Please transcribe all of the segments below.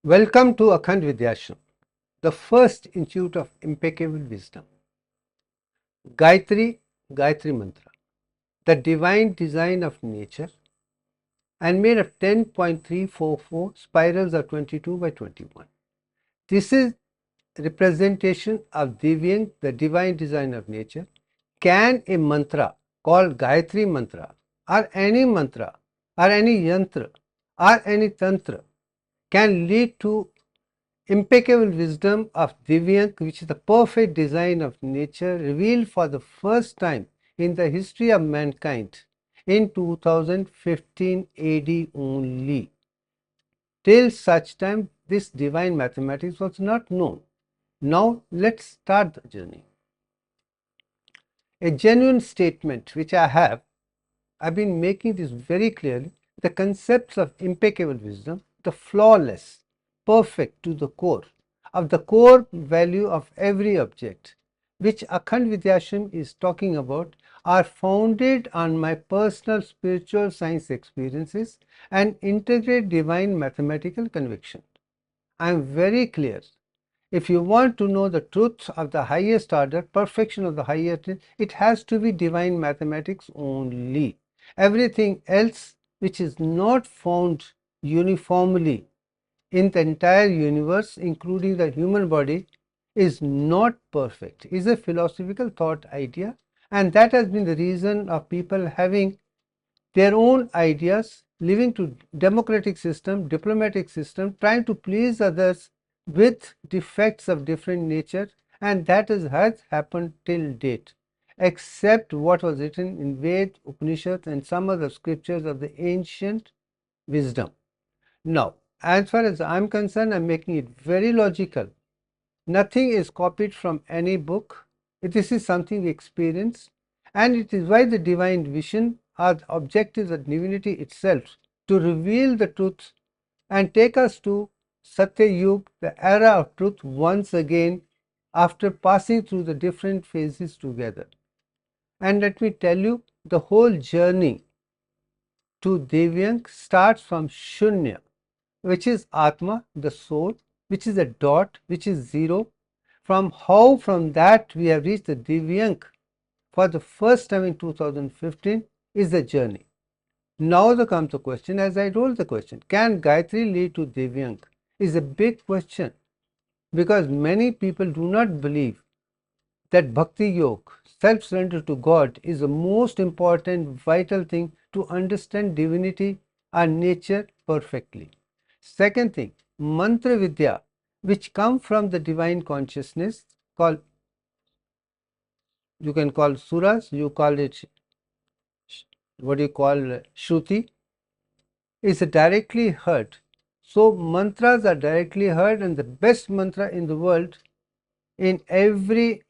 Welcome to Akhand Sutra, the first institute of impeccable wisdom. Gayatri, Gayatri Mantra, the divine design of nature, and made of 10.344 spirals of 22 by 21. This is representation of Divyank, the divine design of nature. Can a mantra called Gayatri Mantra, or any mantra, or any yantra, or any tantra, can lead to impeccable wisdom of Divyank, which is the perfect design of nature, revealed for the first time in the history of mankind in 2015 AD only. Till such time, this divine mathematics was not known. Now, let's start the journey. A genuine statement which I've been making this very clearly. The concepts of impeccable wisdom, the flawless, perfect to the core, of the core value of every object, which Akhand Vidyashram is talking about, are founded on my personal spiritual science experiences and integrate divine mathematical conviction. I am very clear. If you want to know the truth of the highest order, perfection of the highest, it has to be divine mathematics only. Everything else which is not found uniformly in the entire universe, including the human body, is not perfect, is a philosophical thought idea, and that has been the reason of people having their own ideas, living to democratic system, diplomatic system, trying to please others with defects of different nature, and that has happened till date, except what was written in Ved, Upanishads and some other scriptures of the ancient wisdom. Now, as far as I'm concerned, I'm making it very logical. Nothing is copied from any book. This is something we experience, and it is why the divine vision or the objectives of divinity itself to reveal the truth and take us to Satya Yuga, the era of truth, once again after passing through the different phases together. And let me tell you, the whole journey to Divyank starts from Shunya, which is Atma, the soul, which is a dot, which is zero. From that we have reached the Divyank for the first time in 2015 is the journey. Now comes the question, as I told the question, can Gayatri lead to Divyank? Is a big question, because many people do not believe that Bhakti Yoga, self-surrender to God, is the most important vital thing to understand divinity and nature perfectly. Second thing, Mantra Vidya, which come from the divine consciousness, called, you can call suras, you call it, what do you call, Shruti, is directly heard. So mantras are directly heard, and the best mantra in the world in every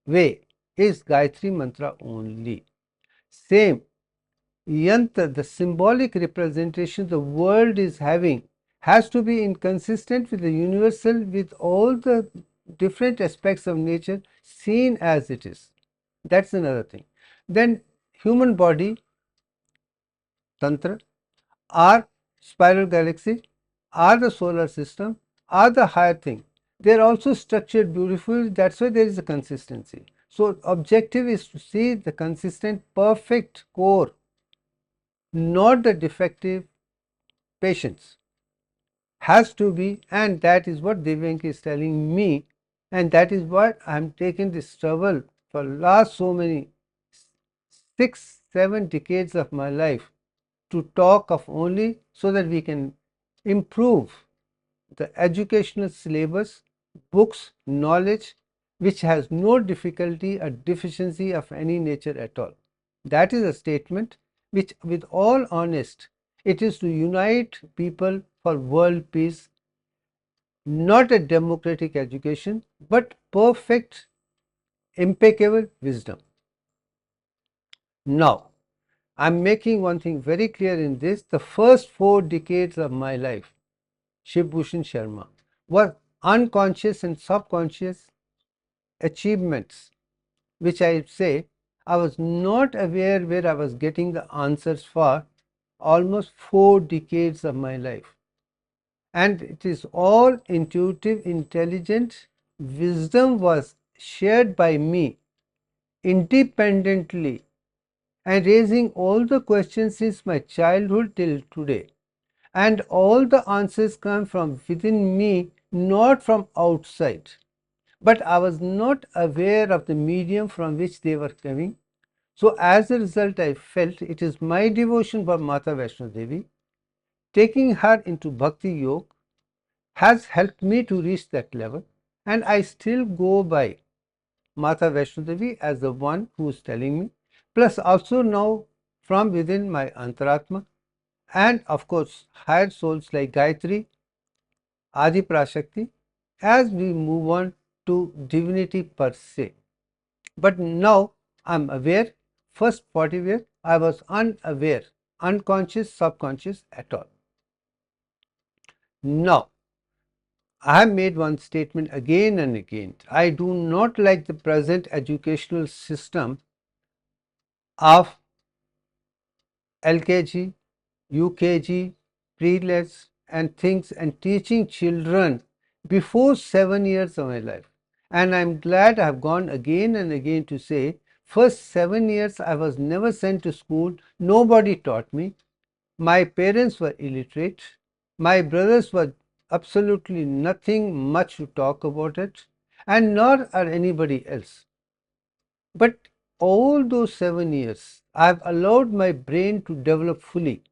way is Gayatri Mantra only. Same yantra, the symbolic representation the world is having, has to be inconsistent with the universal, with all the different aspects of nature seen as it is. That's another thing. Then human body, tantra, our spiral galaxy, are the solar system, are the higher thing. They are also structured beautifully. That's why there is a consistency. So objective is to see the consistent, perfect core, not the defective patience. Has to be, and that is what Divyank is telling me, and that is what I am taking this trouble for last so many 6-7 decades of my life to talk of, only so that we can improve the educational syllabus, books, knowledge, which has no difficulty or deficiency of any nature at all. That is a statement which, with all honest, it is to unite people for world peace, not a democratic education, but perfect, impeccable wisdom. Now, I'm making one thing very clear in this. The first 4 decades of my life, Shiv Bhushan Sharma, were unconscious and subconscious achievements, which I say I was not aware where I was getting the answers for almost 4 decades of my life. and it is all intuitive, intelligent. Wisdom was shared by me independently and raising all the questions since my childhood till today. And all the answers come from within me, not from outside. But I was not aware of the medium from which they were coming. So as a result, I felt it is my devotion for Mata Vaishno Devi. Taking her into Bhakti Yoga has helped me to reach that level, and I still go by Mata Vaishno Devi as the one who is telling me, plus also now from within my Antaratma, and of course higher souls like Gayatri, Adi Prashakti, as we move on to divinity per se. But now I'm aware. First 40 years I was unaware, unconscious, subconscious at all. Now I have made one statement again and again. I do not like the present educational system of LKG, UKG, pre-lets and things, and teaching children before 7 years of my life. And I'm glad I've gone again and again to say, first 7 years I was never sent to school, nobody taught me. My parents were illiterate, my brothers were absolutely nothing much to talk about it, and nor are anybody else. But all those 7 years, I've allowed my brain to develop fully.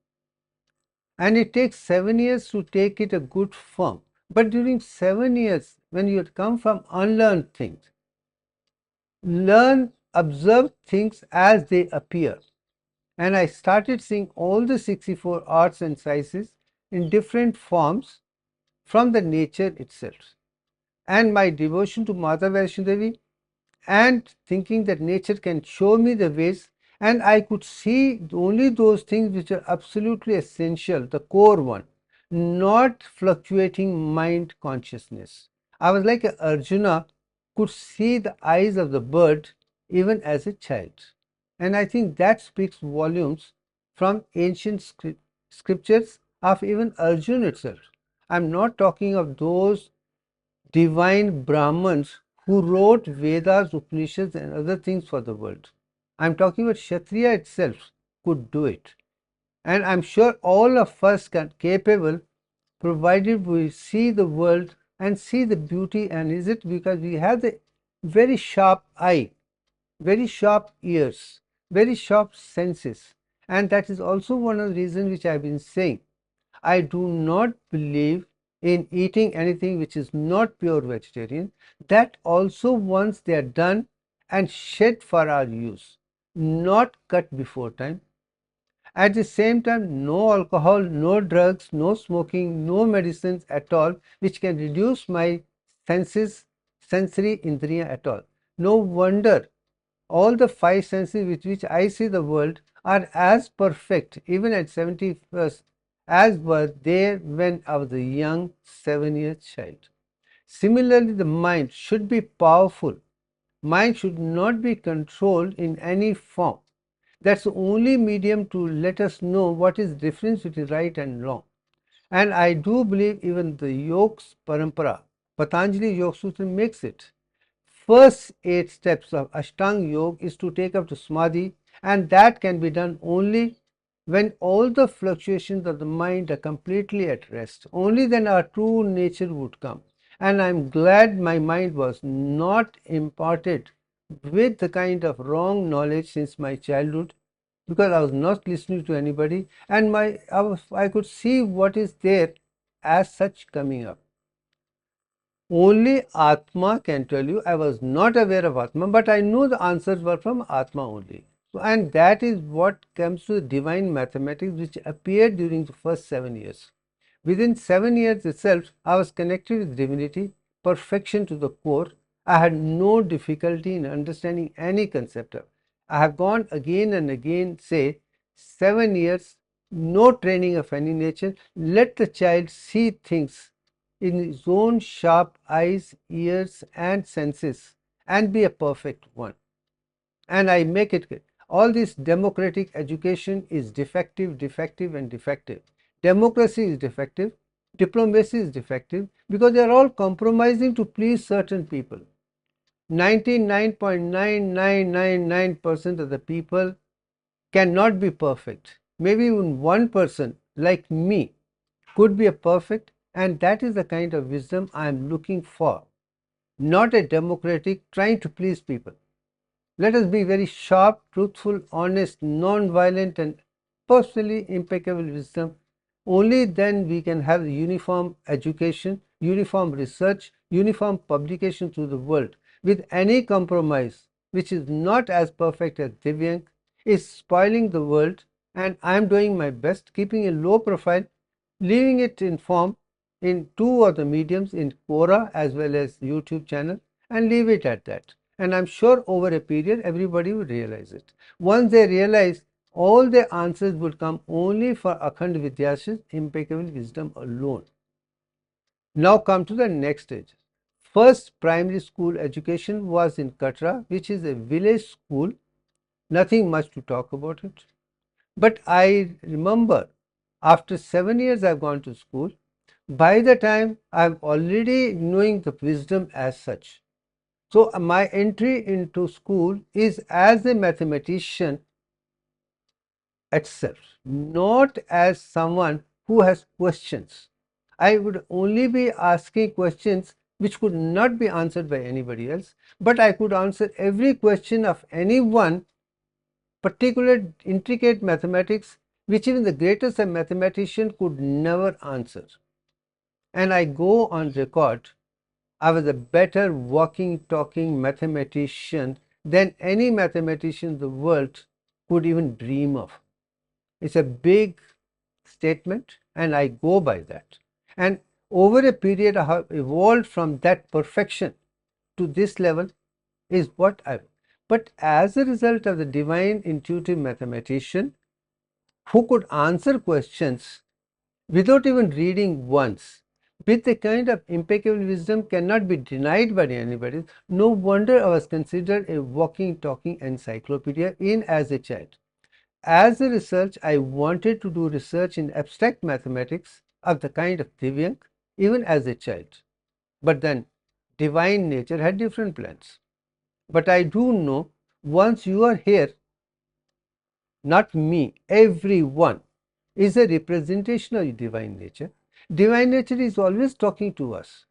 And it takes 7 years to take it a good form. But during 7 years, when you come from unlearned things, learn, observe things as they appear. And I started seeing all the 64 arts and sciences in different forms from the nature itself. And my devotion to Mata Vaishno Devi and thinking that nature can show me the ways, and I could see only those things which are absolutely essential, the core one, not fluctuating mind consciousness. I was like a Arjuna, could see the eyes of the bird even as a child. And I think that speaks volumes from ancient scriptures of even Arjuna itself. I'm not talking of those divine Brahmins who wrote Vedas, Upanishads, and other things for the world. I'm talking about Kshatriya itself could do it. And I'm sure all of us can capable, provided we see the world and see the beauty. And is it because we have the very sharp eye, very sharp ears, very sharp senses? And that is also one of the reasons which I've been saying. I do not believe in eating anything which is not pure vegetarian. That also once they are done and shed for our use, not cut before time. At the same time, no alcohol, no drugs, no smoking, no medicines at all, which can reduce my senses, sensory indriya at all. No wonder all the five senses with which I see the world are as perfect, even at 71st, as were they when I was a young 7-year child. Similarly, the mind should be powerful. Mind should not be controlled in any form. That's the only medium to let us know what is the difference between right and wrong. And I do believe even the Yoga's Parampara, Patanjali Yoga Sutra makes it. First 8 steps of Ashtanga Yoga is to take up to Samadhi, and that can be done only when all the fluctuations of the mind are completely at rest. Only then our true nature would come. And I'm glad my mind was not imparted with the kind of wrong knowledge since my childhood, because I was not listening to anybody, and I could see what is there as such coming up. Only Atma can tell you. I was not aware of Atma, but I knew the answers were from Atma only. So, and that is what comes to the divine mathematics which appeared during the first 7 years. Within 7 years itself, I was connected with divinity, perfection to the core. I had no difficulty in understanding any concept of. I have gone again and again, say 7 years, no training of any nature. Let the child see things in his own sharp eyes, ears, and senses, and be a perfect one. And I make it clear. All this democratic education is defective, defective, and defective. Democracy is defective. Diplomacy is defective because they are all compromising to please certain people. 99.9999% of the people cannot be perfect. Maybe even 1% like me could be a perfect, and that is the kind of wisdom I am looking for, not a democratic trying to please people. Let us be very sharp, truthful, honest, non-violent, and personally impeccable wisdom. Only then we can have uniform education, uniform research, uniform publication to the world. With any compromise which is not as perfect as Divyank is spoiling the world, and I am doing my best, keeping a low profile, leaving it in form in two of the mediums, in Quora as well as YouTube channel, and leave it at that. And I'm sure over a period everybody will realize it. Once they realize, all the answers would come only for Akhand Vidyash's impeccable wisdom alone. Now come to the next stage. First primary school education was in Katra, which is a village school, nothing much to talk about it. But I remember after 7 years I've gone to school. By the time I'm already knowing the wisdom as such. So my entry into school is as a mathematician itself, not as someone who has questions. I would only be asking questions which could not be answered by anybody else, but I could answer every question of anyone, particular intricate mathematics which even the greatest mathematician could never answer. And I go on record, I was a better walking, talking mathematician than any mathematician the world could even dream of. It's a big statement, and I go by that. And over a period, I have evolved from that perfection to this level, is what I. But as a result of the divine intuitive mathematician who could answer questions without even reading once, with the kind of impeccable wisdom cannot be denied by anybody. No wonder I was considered a walking, talking encyclopedia in as a child. As a research, I wanted to do research in abstract mathematics of the kind of Divyank, even as a child. But then divine nature had different plans. But I do know once you are here, not me, everyone is a representation of divine nature. Divine nature is always talking to us,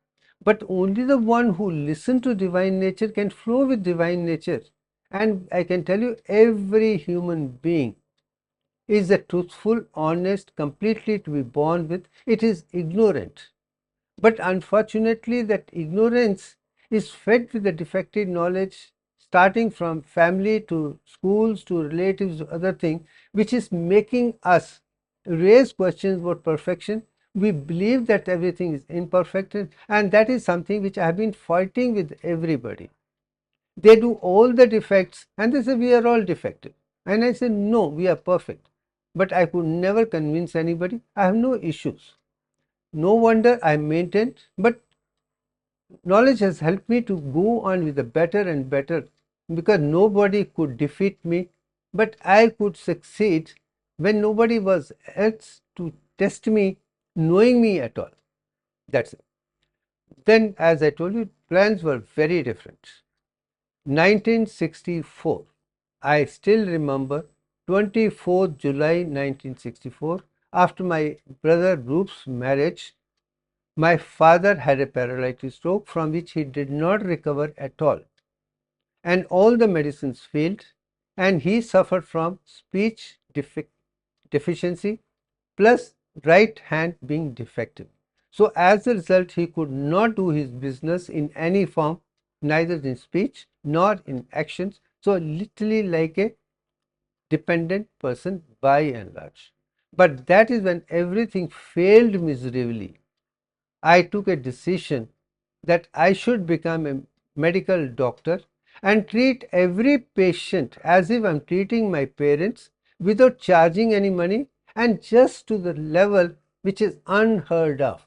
but only the one who listens to divine nature can flow with divine nature. And I can tell you, every human being is a truthful, honest, completely to be born with. It is ignorant. But unfortunately, that ignorance is fed with the defective knowledge, starting from family to schools to relatives to other things, which is making us raise questions about perfection. We believe that everything is imperfect, and that is something which I have been fighting with everybody. They do all the defects and they say we are all defective. And I say no, we are perfect. But I could never convince anybody. I have no issues. No wonder I maintained, but knowledge has helped me to go on with the better and better, because nobody could defeat me, but I could succeed when nobody was else to test me, knowing me at all. That's it. Then, as I told you, plans were very different. 1964, I still remember 24th July 1964, after my brother Roop's marriage. My father had a paralytic stroke from which he did not recover at all, and all the medicines failed, and he suffered from speech deficiency plus right hand being defective. So as a result, he could not do his business in any form, neither in speech nor in actions. So literally like a dependent person by and large. But that is when everything failed miserably. I took a decision that I should become a medical doctor and treat every patient as if I'm treating my parents, without charging any money, and just to the level which is unheard of.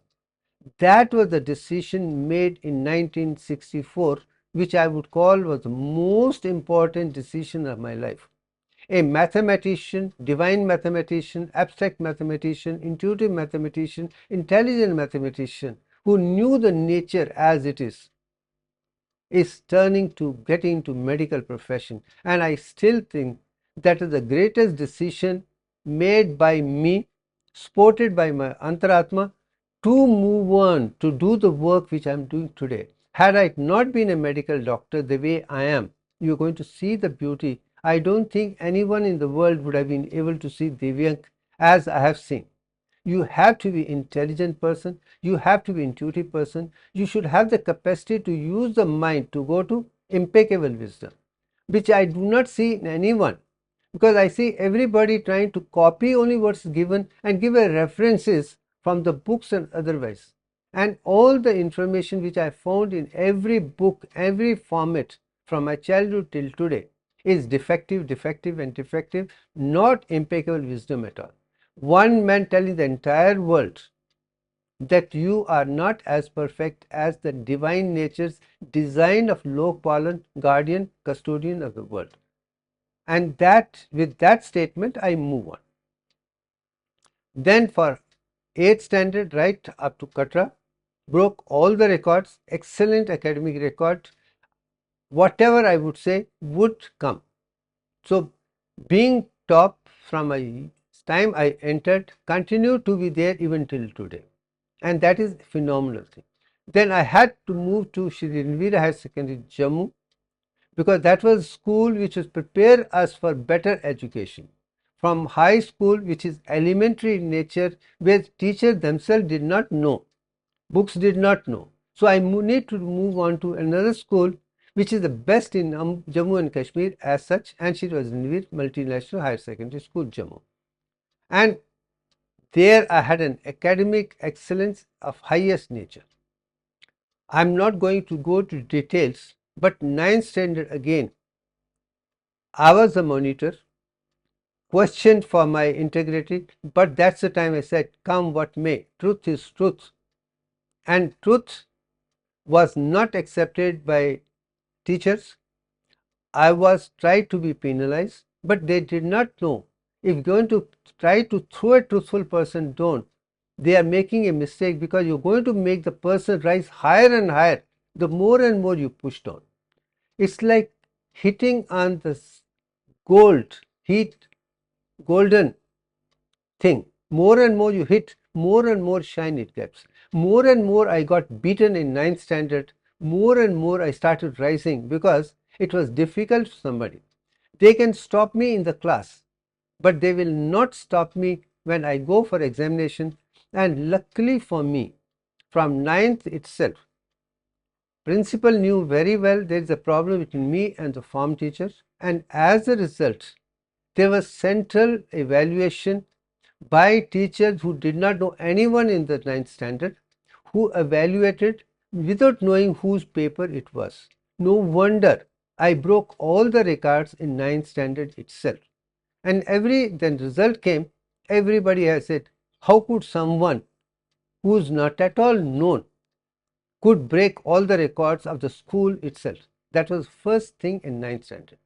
That was the decision made in 1964, which I would call was the most important decision of my life. a mathematician, divine mathematician, abstract mathematician, intuitive mathematician, intelligent mathematician who knew the nature as it is turning to getting into medical profession. And I still think that is the greatest decision made by me, supported by my Antaratma, to move on to do the work which I am doing today. Had I not been a medical doctor the way I am, you are going to see the beauty. I don't think anyone in the world would have been able to see Divyank as I have seen. You have to be intelligent person, you have to be intuitive person, you should have the capacity to use the mind to go to impeccable wisdom, which I do not see in anyone, because I see everybody trying to copy only what's given and give a references from the books and otherwise. And all the information which I found in every book, every format from my childhood till today is defective, defective and defective, not impeccable wisdom at all. One man telling the entire world that you are not as perfect as the divine nature's design of Lokpalan, guardian, custodian of the world. And that, with that statement, I move on. Then for 8th standard right up to Katra, broke all the records, excellent academic record, whatever I would say would come. So being top from a time I entered, continued to be there even till today, and that is a phenomenal thing. Then I had to move to Shri Rig Veda Higher Secondary, Jammu, because that was school which was prepare us for better education. From high school, which is elementary in nature, where teachers themselves did not know, books did not know. So I need to move on to another school which is the best in Jammu and Kashmir as such, and she was in Multinational Higher Secondary School, Jammu. And there I had an academic excellence of highest nature. I am not going to go to details, but 9th standard again, I was a monitor, questioned for my integrity, but that's the time I said, come what may, truth is truth. And truth was not accepted by teachers. I was tried to be penalized, but they did not know if you're going to try to throw a truthful person down, they are making a mistake, because you're going to make the person rise higher and higher the more and more you push down. It's like hitting on the golden thing. More and more you hit, more and more shine it gets. More and more I got beaten in 9th standard, more and more I started rising, because it was difficult for somebody. They can stop me in the class, but they will not stop me when I go for examination. And luckily for me, from 9th itself, principal knew very well there is a problem between me and the form teachers, and as a result, there was central evaluation by teachers who did not know anyone in the 9th standard, who evaluated without knowing whose paper it was. No wonder I broke all the records in 9th standard itself. And then result came, everybody has said, how could someone who is not at all known could break all the records of the school itself? That was first thing in 9th standard.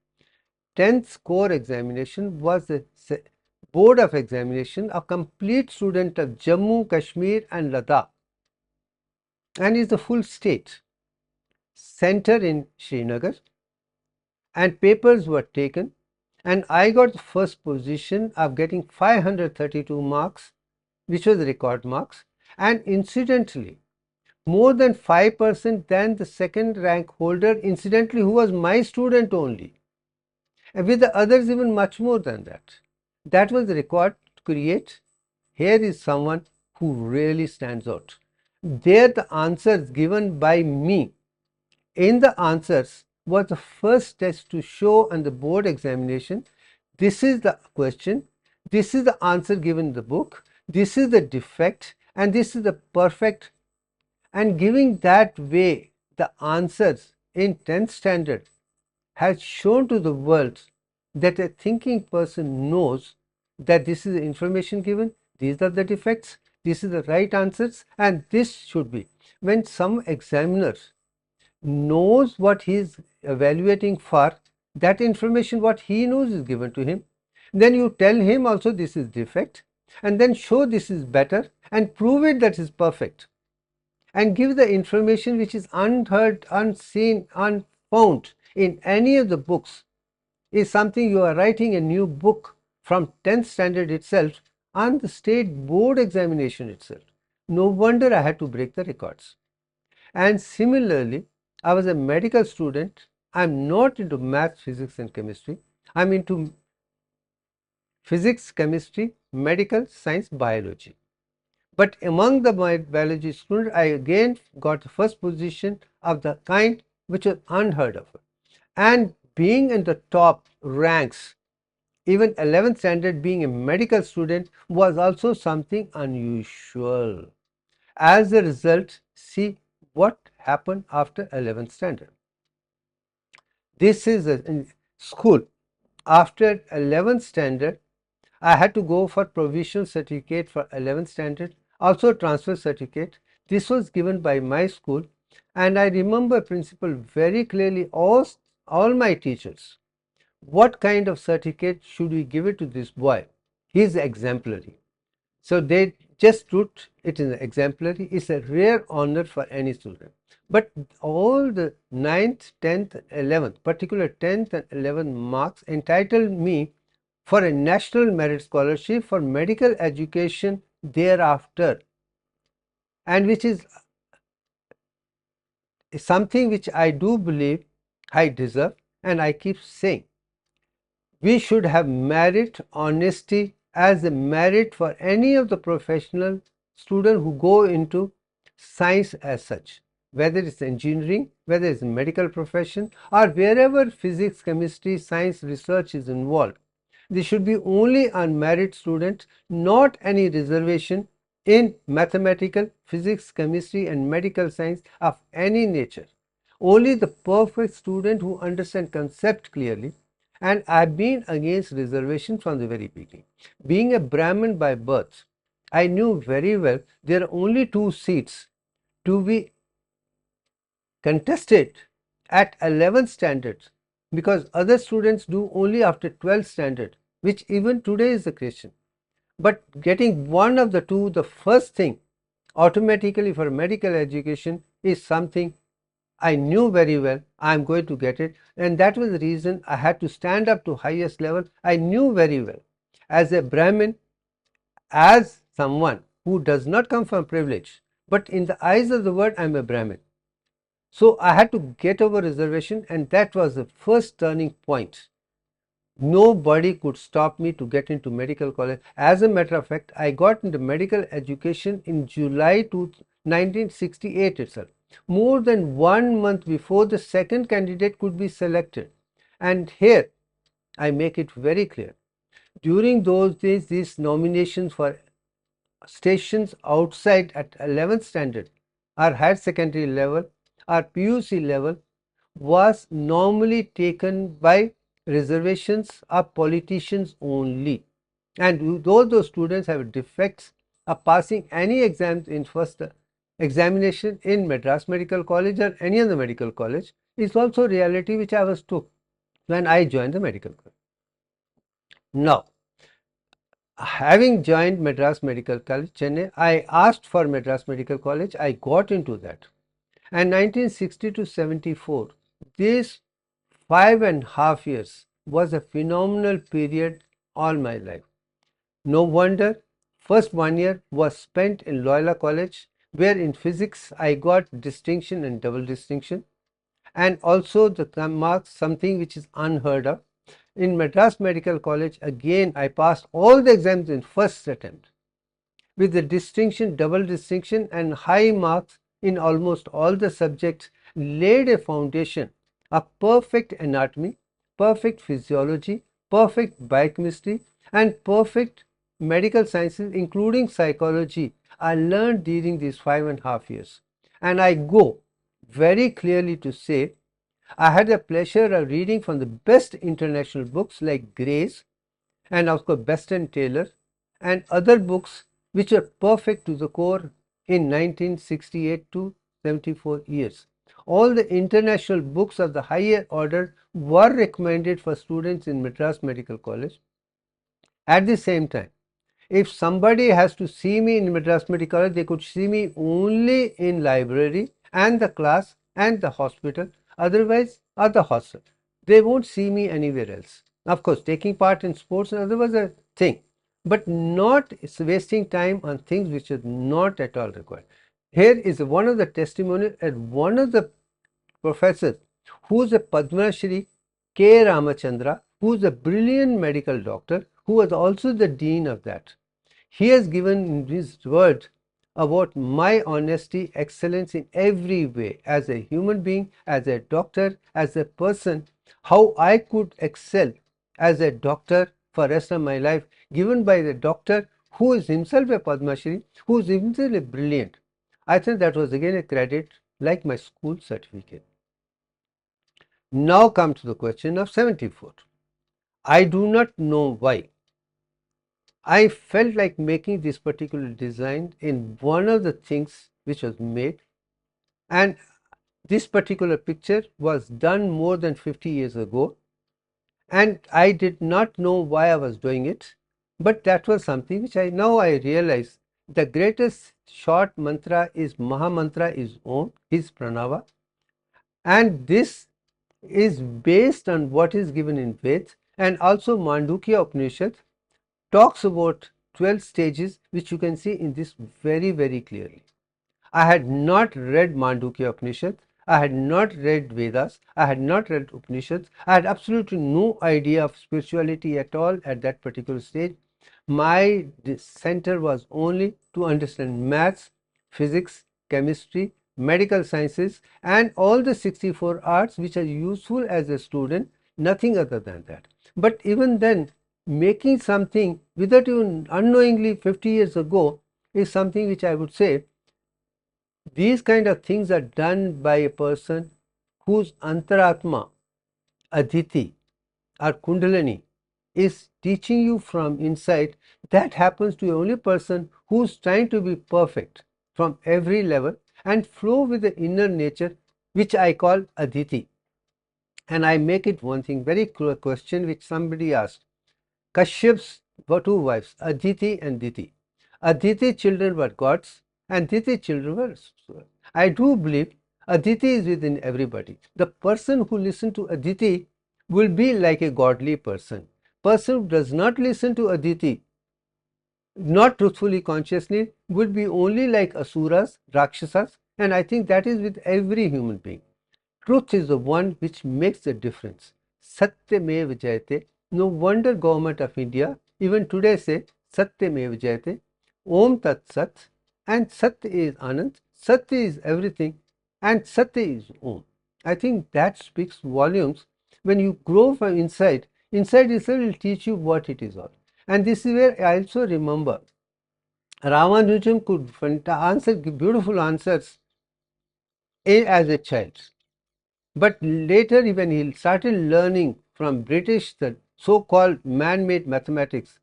10th core examination was the board of examination of complete student of Jammu, Kashmir and Ladakh, and is the full state. Center in Srinagar, and papers were taken, and I got the first position of getting 532 marks, which was record marks, and incidentally more than 5% than the second rank holder, incidentally, who was my student only, and with the others even much more than that. That was the record to create. Here is someone who really stands out. There the answers given by me, in the answers was the first test to show on the board examination, this is the question, this is the answer given in the book, this is the defect, and this is the perfect. And giving that way the answers in 10th standard has shown to the world that a thinking person knows that this is the information given, these are the defects, this is the right answers, and this should be. When some examiner knows what he is evaluating for, that information what he knows is given to him, then you tell him also this is defect, and then show this is better and prove it that is perfect, and give the information which is unheard, unseen, unfound in any of the books. Is something you are writing a new book from 10th standard itself on the state board examination itself. No wonder I had to break the records. And similarly, I was a medical student. I'm not into math, physics and chemistry. I'm into physics, chemistry, medical science, biology. But among the biology students, I again got the first position of the kind which was unheard of. And being in the top ranks, even 11th standard, being a medical student was also something unusual. As a result, see what happened after 11th standard. This is a school. After 11th standard, I had to go for provisional certificate for 11th standard, also transfer certificate. This was given by my school, and I remember principal very clearly all my teachers. What kind of certificate should we give it to this boy? He is exemplary. So they just put it in exemplary. It's a rare honor for any student. But all the 9th, 10th, 11th, particular 10th and 11th marks entitled me for a national merit scholarship for medical education thereafter, and which is something which I do believe I deserve, and I keep saying we should have merit, honesty as a merit for any of the professional students who go into science as such, whether it's engineering, whether it's medical profession, or wherever physics, chemistry, science research is involved. This should be only on merit students, not any reservation in mathematical, physics, chemistry and medical science of any nature. Only the perfect student who understands concept clearly. And I've been against reservation from the very beginning. Being a Brahmin by birth, I knew very well there are only 2 seats to be contested at 11th standard, because other students do only after 12th standard, which even today is the question. But getting one of the two, the first thing automatically for medical education, is something I knew very well I am going to get it, and that was the reason I had to stand up to highest level. I knew very well as a Brahmin, as someone who does not come from privilege, but in the eyes of the world I am a Brahmin. So I had to get over reservation, and that was the first turning point. Nobody could stop me to get into medical college. As a matter of fact, I got into medical education in July 1968 itself, more than 1 month before the second candidate could be selected. And here I make it very clear, during those days these nominations for stations outside at 11th standard or higher secondary level or PUC level was normally taken by reservations of politicians only, and those students have defects of passing any exams in first examination in Madras Medical College or any other medical college is also reality which I was told when I joined the medical college. Now, having joined Madras Medical College, Chennai, I asked for Madras Medical College. I got into that, and 1960 to 74, this 5.5 years was a phenomenal period all my life. No wonder first 1 year was spent in Loyola College, where in physics I got distinction and double distinction, and also the marks, something which is unheard of. In Madras Medical College, again I passed all the exams in first attempt with the distinction, double distinction and high marks in almost all the subjects, laid a foundation of perfect anatomy, perfect physiology, perfect biochemistry and perfect medical sciences, including psychology, I learned during these 5.5 years. And I go very clearly to say I had the pleasure of reading from the best international books like Gray's and of course Best and Taylor and other books which are perfect to the core in 1968 to 74 years. All the international books of the higher order were recommended for students in Madras Medical College. At the same time, if somebody has to see me in Madras Medical College, they could see me only in library and the class and the hospital, otherwise, or the hostel. They won't see me anywhere else. Of course, taking part in sports and otherwise a thing, but not wasting time on things which are not at all required. Here is one of the testimonials at one of the professors who is a Padma Shri K. Ramachandra, who is a brilliant medical doctor, who was also the dean of that. He has given in his words about my honesty, excellence in every way, as a human being, as a doctor, as a person, how I could excel as a doctor for the rest of my life, given by the doctor who is himself a Padma Shri, who is himself a brilliant. I think that was again a credit like my school certificate. Now come to the question of 74. I do not know why. I felt like making this particular design in one of the things which was made, and this particular picture was done more than 50 years ago, and I did not know why I was doing it, but that was something which I realize the greatest short mantra is Maha Mantra is Om, his Pranava, and this is based on what is given in Veds, and also Mandukya Upanishad talks about 12 stages, which you can see in this very clearly. I had not read Mandukya Upanishad, I had not read Vedas, I had not read Upanishads, I had absolutely no idea of spirituality at all at that particular stage. My center was only to understand maths, physics, chemistry, medical sciences, and all the 64 arts which are useful as a student, nothing other than that. But even then, making something without even unknowingly 50 years ago is something which I would say these kind of things are done by a person whose antaratma, aditi or kundalini is teaching you from inside. That happens to the only person who's trying to be perfect from every level and flow with the inner nature, which I call aditi. And I make it one thing, very clear question which somebody asked. Kashyap's two wives, Aditi and Diti. Aditi children were gods and Diti children were. I do believe Aditi is within everybody. The person who listens to Aditi will be like a godly person. Person who does not listen to Aditi, not truthfully, consciously, will be only like Asuras, Rakshasas, and I think that is with every human being. Truth is the one which makes the difference. Satyamev Jayate. No wonder Government of India even today say Satyamev Jayate. Om Tat Sat, and Sat is Anand, Sat is everything, and Sat is Om. I think that speaks volumes. When you grow from inside, inside itself will teach you what it is all. And this is where I also remember Ramanujan could answer beautiful answers as a child. But later, when he started learning from British, the so-called man-made mathematics,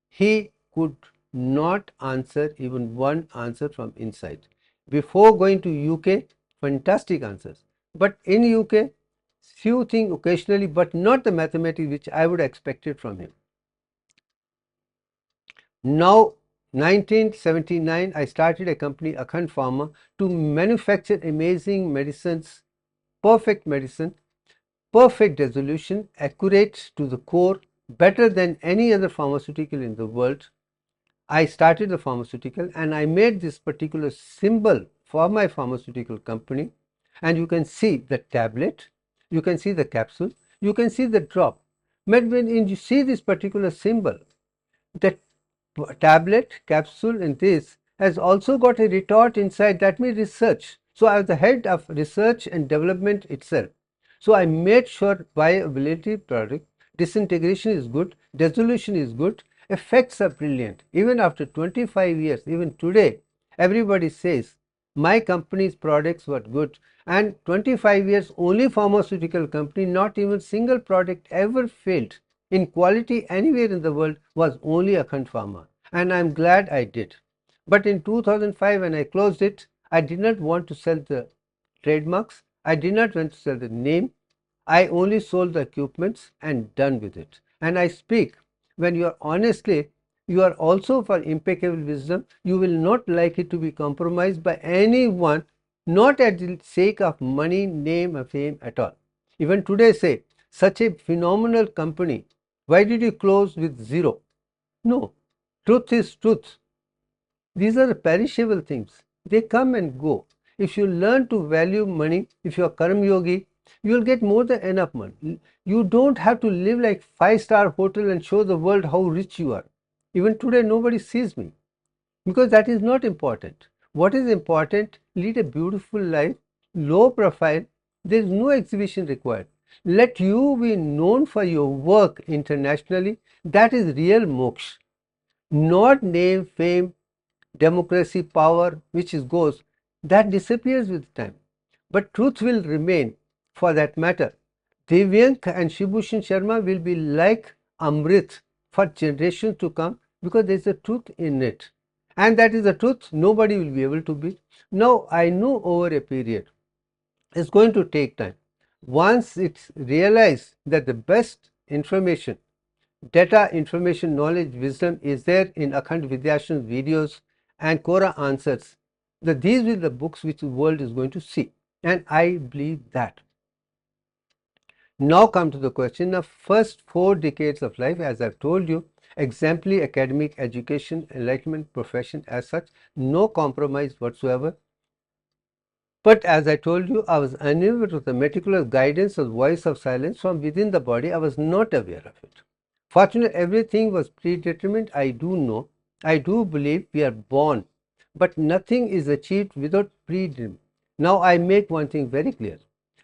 he could not answer even one answer from inside. Before going to UK, fantastic answers. But in UK, few things occasionally, but not the mathematics which I would expect it from him. Now, 1979, I started a company, Akhand Pharma, to manufacture amazing medicines, perfect medicine, perfect resolution, accurate to the core, better than any other pharmaceutical in the world. I started the pharmaceutical and I made this particular symbol for my pharmaceutical company, and you can see the tablet, you can see the capsule, you can see the drop. But when you see this particular symbol, the tablet, capsule and this has also got a retort inside, that means research. So I was the head of research and development itself. So I made sure viability product, disintegration is good, dissolution is good, effects are brilliant. Even after 25 years, even today, everybody says my company's products were good, and 25 years only pharmaceutical company, not even single product ever failed in quality anywhere in the world was only Akhand Pharma, and I am glad I did. But in 2005 when I closed it, I did not want to sell the trademarks, I did not want to sell the name, I only sold the equipments and done with it. And I speak when you are honestly, you are also for impeccable wisdom. You will not like it to be compromised by anyone, not at the sake of money, name, or fame at all. Even today, say, such a phenomenal company, why did you close with zero? No, truth is truth. These are perishable things. They come and go. If you learn to value money, if you are karma yogi, you will get more than enough money. You don't have to live like five-star hotel and show the world how rich you are. Even today, nobody sees me because that is not important. What is important? Lead a beautiful life, low profile. There is no exhibition required. Let you be known for your work internationally. That is real moksha. Not name, fame, democracy, power, which is goes, that disappears with time. But truth will remain for that matter. Divyank and Shibhushan Sharma will be like Amrit for generations to come because there is a truth in it. And that is the truth nobody will be able to beat. Now, I know over a period, it's going to take time. Once it's realized that the best information, data, information, knowledge, wisdom is there in Akhand Vidyashan's videos and Quora answers. These will be the books which the world is going to see. And I believe that. Now come to the question of first 4 decades of life. As I've told you, exemplary academic education, enlightenment, profession as such, no compromise whatsoever. But as I told you, I was unaware of the meticulous guidance of voice of silence from within the body. I was not aware of it. Fortunately, everything was predetermined. I do know, I do believe we are born, but nothing is achieved without predetermination. Now I make one thing very clear.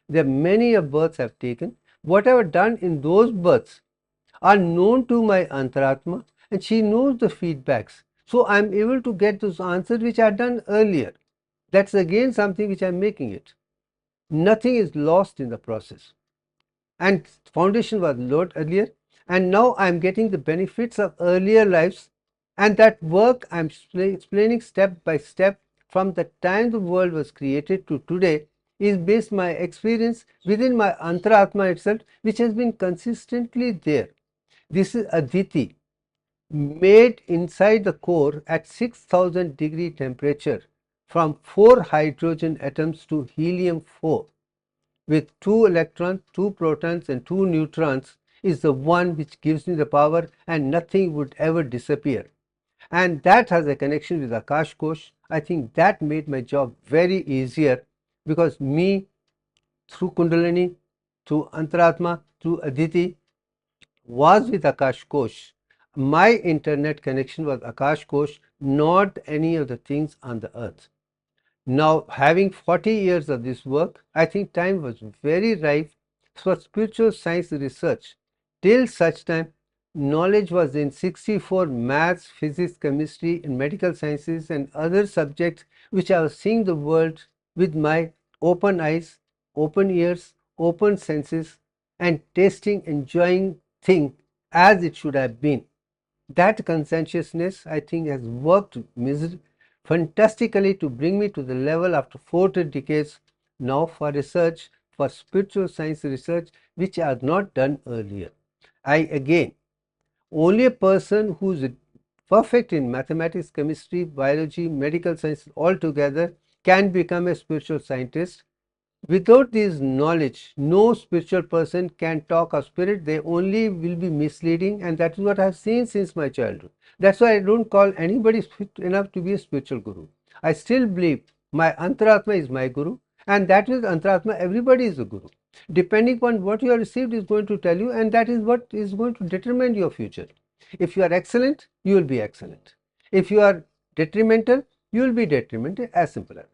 There are many of births I have taken. Whatever done in those births are known to my Antaratma, and she knows the feedbacks. So I am able to get those answers which are done earlier. That's again something which I am making it. Nothing is lost in the process. And foundation was lowered earlier, and now I am getting the benefits of earlier lives, and that work I am explaining step by step from the time the world was created to today is based my experience within my Antaratma itself, which has been consistently there. This is Aditi, made inside the core at 6000 degree temperature from 4 hydrogen atoms to helium-4 with 2 electrons, 2 protons and 2 neutrons is the one which gives me the power, and nothing would ever disappear. And that has a connection with Akash Kosh. I think that made my job very easier because me, through Kundalini, through Antaratma, through Aditi, was with Akash Kosh. My internet connection was Akash Kosh, not any of the things on the earth. Now, having 40 years of this work, I think time was very ripe for spiritual science research. Till such time, knowledge was in 64 maths, physics, chemistry, and medical sciences and other subjects which I was seeing the world with my open eyes, open ears, open senses, and tasting, enjoying thing as it should have been. That conscientiousness, I think, has worked fantastically to bring me to the level after 40 decades now for research, for spiritual science research, which I had not done earlier. Again, only a person who is perfect in mathematics, chemistry, biology, medical science altogether can become a spiritual scientist. Without this knowledge, no spiritual person can talk of spirit. They only will be misleading, and that is what I have seen since my childhood. That's why I don't call anybody fit enough to be a spiritual guru. I still believe my Antaratma is my guru, and that is Antaratma, everybody is a guru. Depending upon what you have received is going to tell you, and that is what is going to determine your future. If you are excellent, you will be excellent. If you are detrimental, you will be detrimental, as simple as that.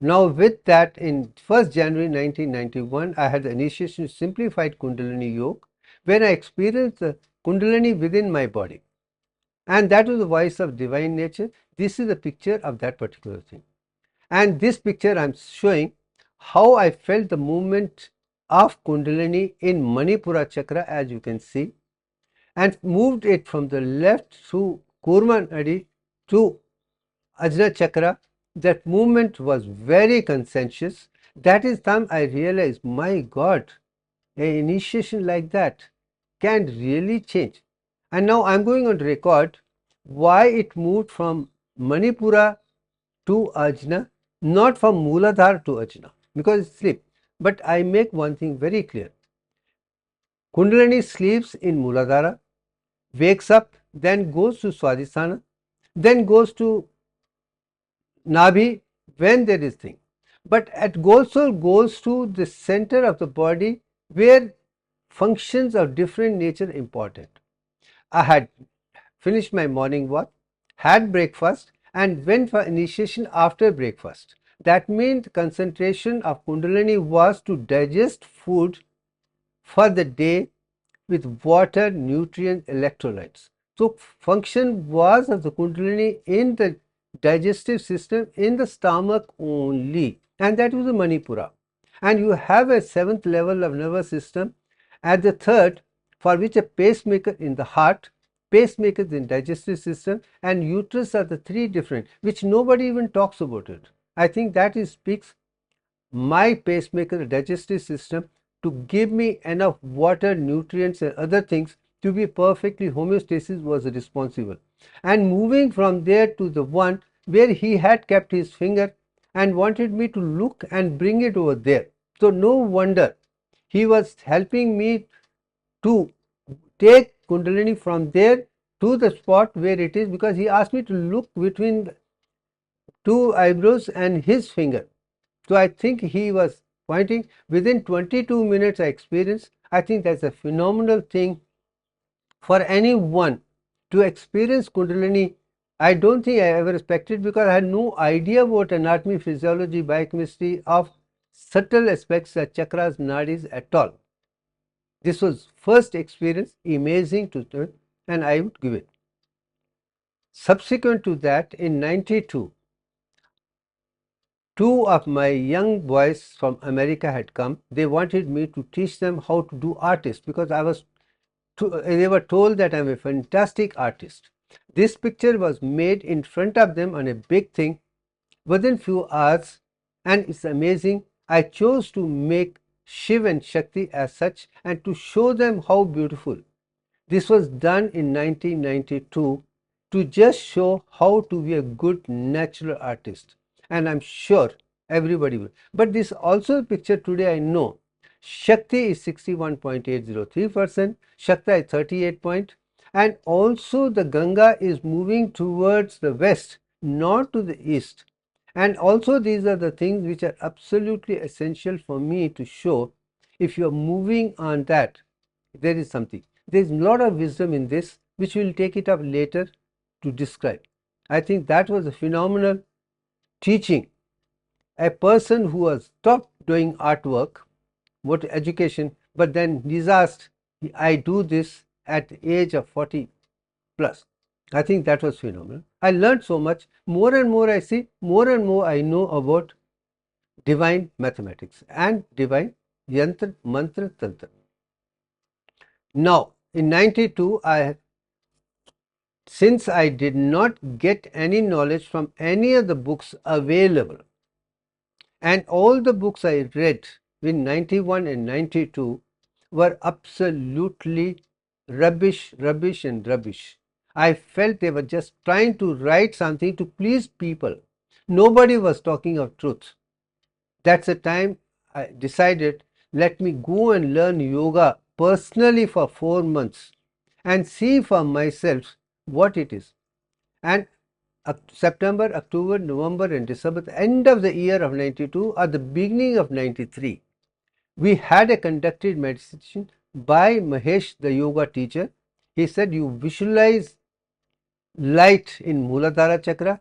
Now, with that, in 1st January 1991, I had the initiation to simplified Kundalini Yoga, where I experienced the Kundalini within my body. And that was the voice of divine nature. This is a picture of that particular thing. And this picture I am showing how I felt the movement of Kundalini in Manipura chakra, as you can see, and moved it from the left through Kurma Nadi to Ajna chakra. That movement was very conscientious. That is time I realized, my God, an initiation like that can really change. And now I am going on to record why it moved from Manipura to Ajna, not from Mooladhara to Ajna, because it slipped. But I make one thing very clear. Kundalini sleeps in Mooladhara, wakes up, then goes to Swadhisthana, then goes to Nabhi when there is thing. But it also goes to the center of the body where functions of different nature important. I had finished my morning walk, had breakfast, and went for initiation after breakfast. That means concentration of Kundalini was to digest food for the day with water, nutrients, electrolytes. So function was of the Kundalini in the digestive system in the stomach only, and that was the Manipura. And you have a seventh level of nervous system at the third, for which a pacemaker in the heart, pacemakers in digestive system, and uterus are the three different, which nobody even talks about it. I think that is speaks my pacemaker, the digestive system, to give me enough water, nutrients and other things to be perfectly homeostasis was responsible. And moving from there to the one where he had kept his finger and wanted me to look and bring it over there. So no wonder he was helping me to take Kundalini from there to the spot where it is, because he asked me to look between two eyebrows and his finger. So I think he was pointing within 22 minutes I experienced. I think that's a phenomenal thing for anyone to experience Kundalini. I don't think I ever expected, because I had no idea about anatomy, physiology, biochemistry of subtle aspects of chakras, nadis at all. This was first experience, amazing to me, and I would give it. Subsequent to that, in 92, two of my young boys from America had come. They wanted me to teach them how to do artist, because they were told that I am a fantastic artist. This picture was made in front of them on a big thing within few hours, and it's amazing. I chose to make Shiv and Shakti as such and to show them how beautiful. This was done in 1992 to just show how to be a good natural artist, and I'm sure everybody will. But this also a picture today I know. Shakti is 61.803%, Shakti is 38 point, and also the Ganga is moving towards the west, not to the east. And also these are the things which are absolutely essential for me to show. If you are moving on that, there is something. There is a lot of wisdom in this, which we will take it up later to describe. I think that was a phenomenal teaching. A person who has stopped doing artwork, what education, but then he's asked, I do this at the age of 40 plus. I think that was phenomenal. I learned so much. More and more I see, more and more I know about divine mathematics and divine yantra, mantra, tantra. Now, in 92, since I did not get any knowledge from any of the books available, and all the books I read in 91 and 92 were absolutely rubbish, rubbish and rubbish. I felt they were just trying to write something to please people. Nobody was talking of truth. That's the time I decided, let me go and learn yoga personally for 4 months and see for myself what it is. And September, October, November and December, the end of the year of 92 or the beginning of 93, we had a conducted meditation by Mahesh, the yoga teacher. He said, you visualize light in Mooladhara chakra,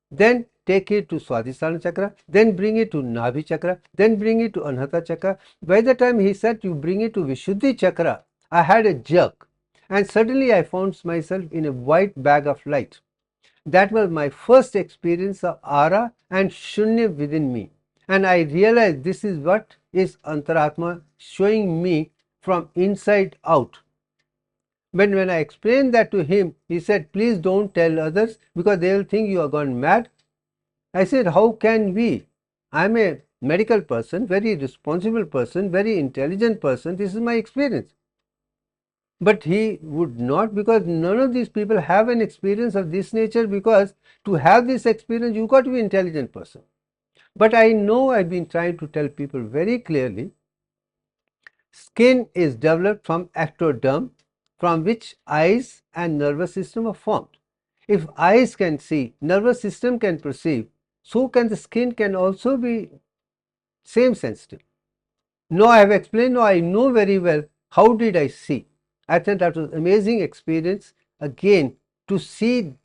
then take it to Swadhisthana chakra, then bring it to Nabhi chakra, then bring it to Anahata chakra. By the time he said you bring it to Vishuddhi chakra, I had a jerk, and suddenly I found myself in a white bag of light. That was my first experience of Ara and Shunya within me, and I realized this is what is Antaratma showing me from inside out. But when I explained that to him, he said, please don't tell others because they will think you are gone mad. I said, how can we? I am a medical person, very responsible person, very intelligent person. This is my experience. But he would not, because none of these people have an experience of this nature, because to have this experience you got to be an intelligent person. But I know I've been trying to tell people very clearly, skin is developed from ectoderm, from which eyes and nervous system are formed. If eyes can see, nervous system can perceive, so can the skin can also be same sensitive. No, I have explained, no, I know very well how did I see. I think that was amazing experience again to see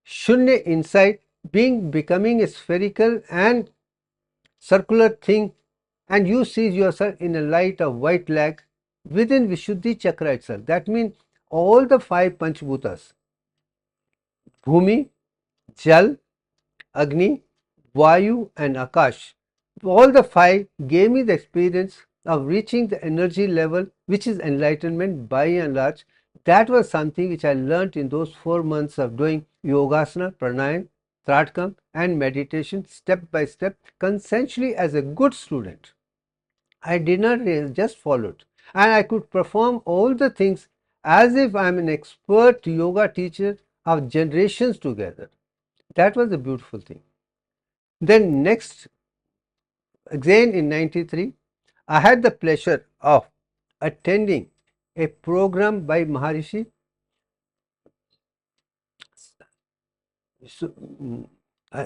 Shunya inside becoming a spherical and circular thing, and you see yourself in a light of white light within Vishuddhi chakra itself. That means all the five Panchbhutas, Bhumi, Jal, Agni, Vayu and Akash, all the five gave me the experience of reaching the energy level which is enlightenment by and large. That was something which I learnt in those 4 months of doing yogasana, pranayam, Tratkam and meditation step by step, consensually as a good student. I did not just followed, and I could perform all the things as if I am an expert yoga teacher of generations together. That was a beautiful thing. Then next, again in 93, I had the pleasure of attending a program by Maharishi. So,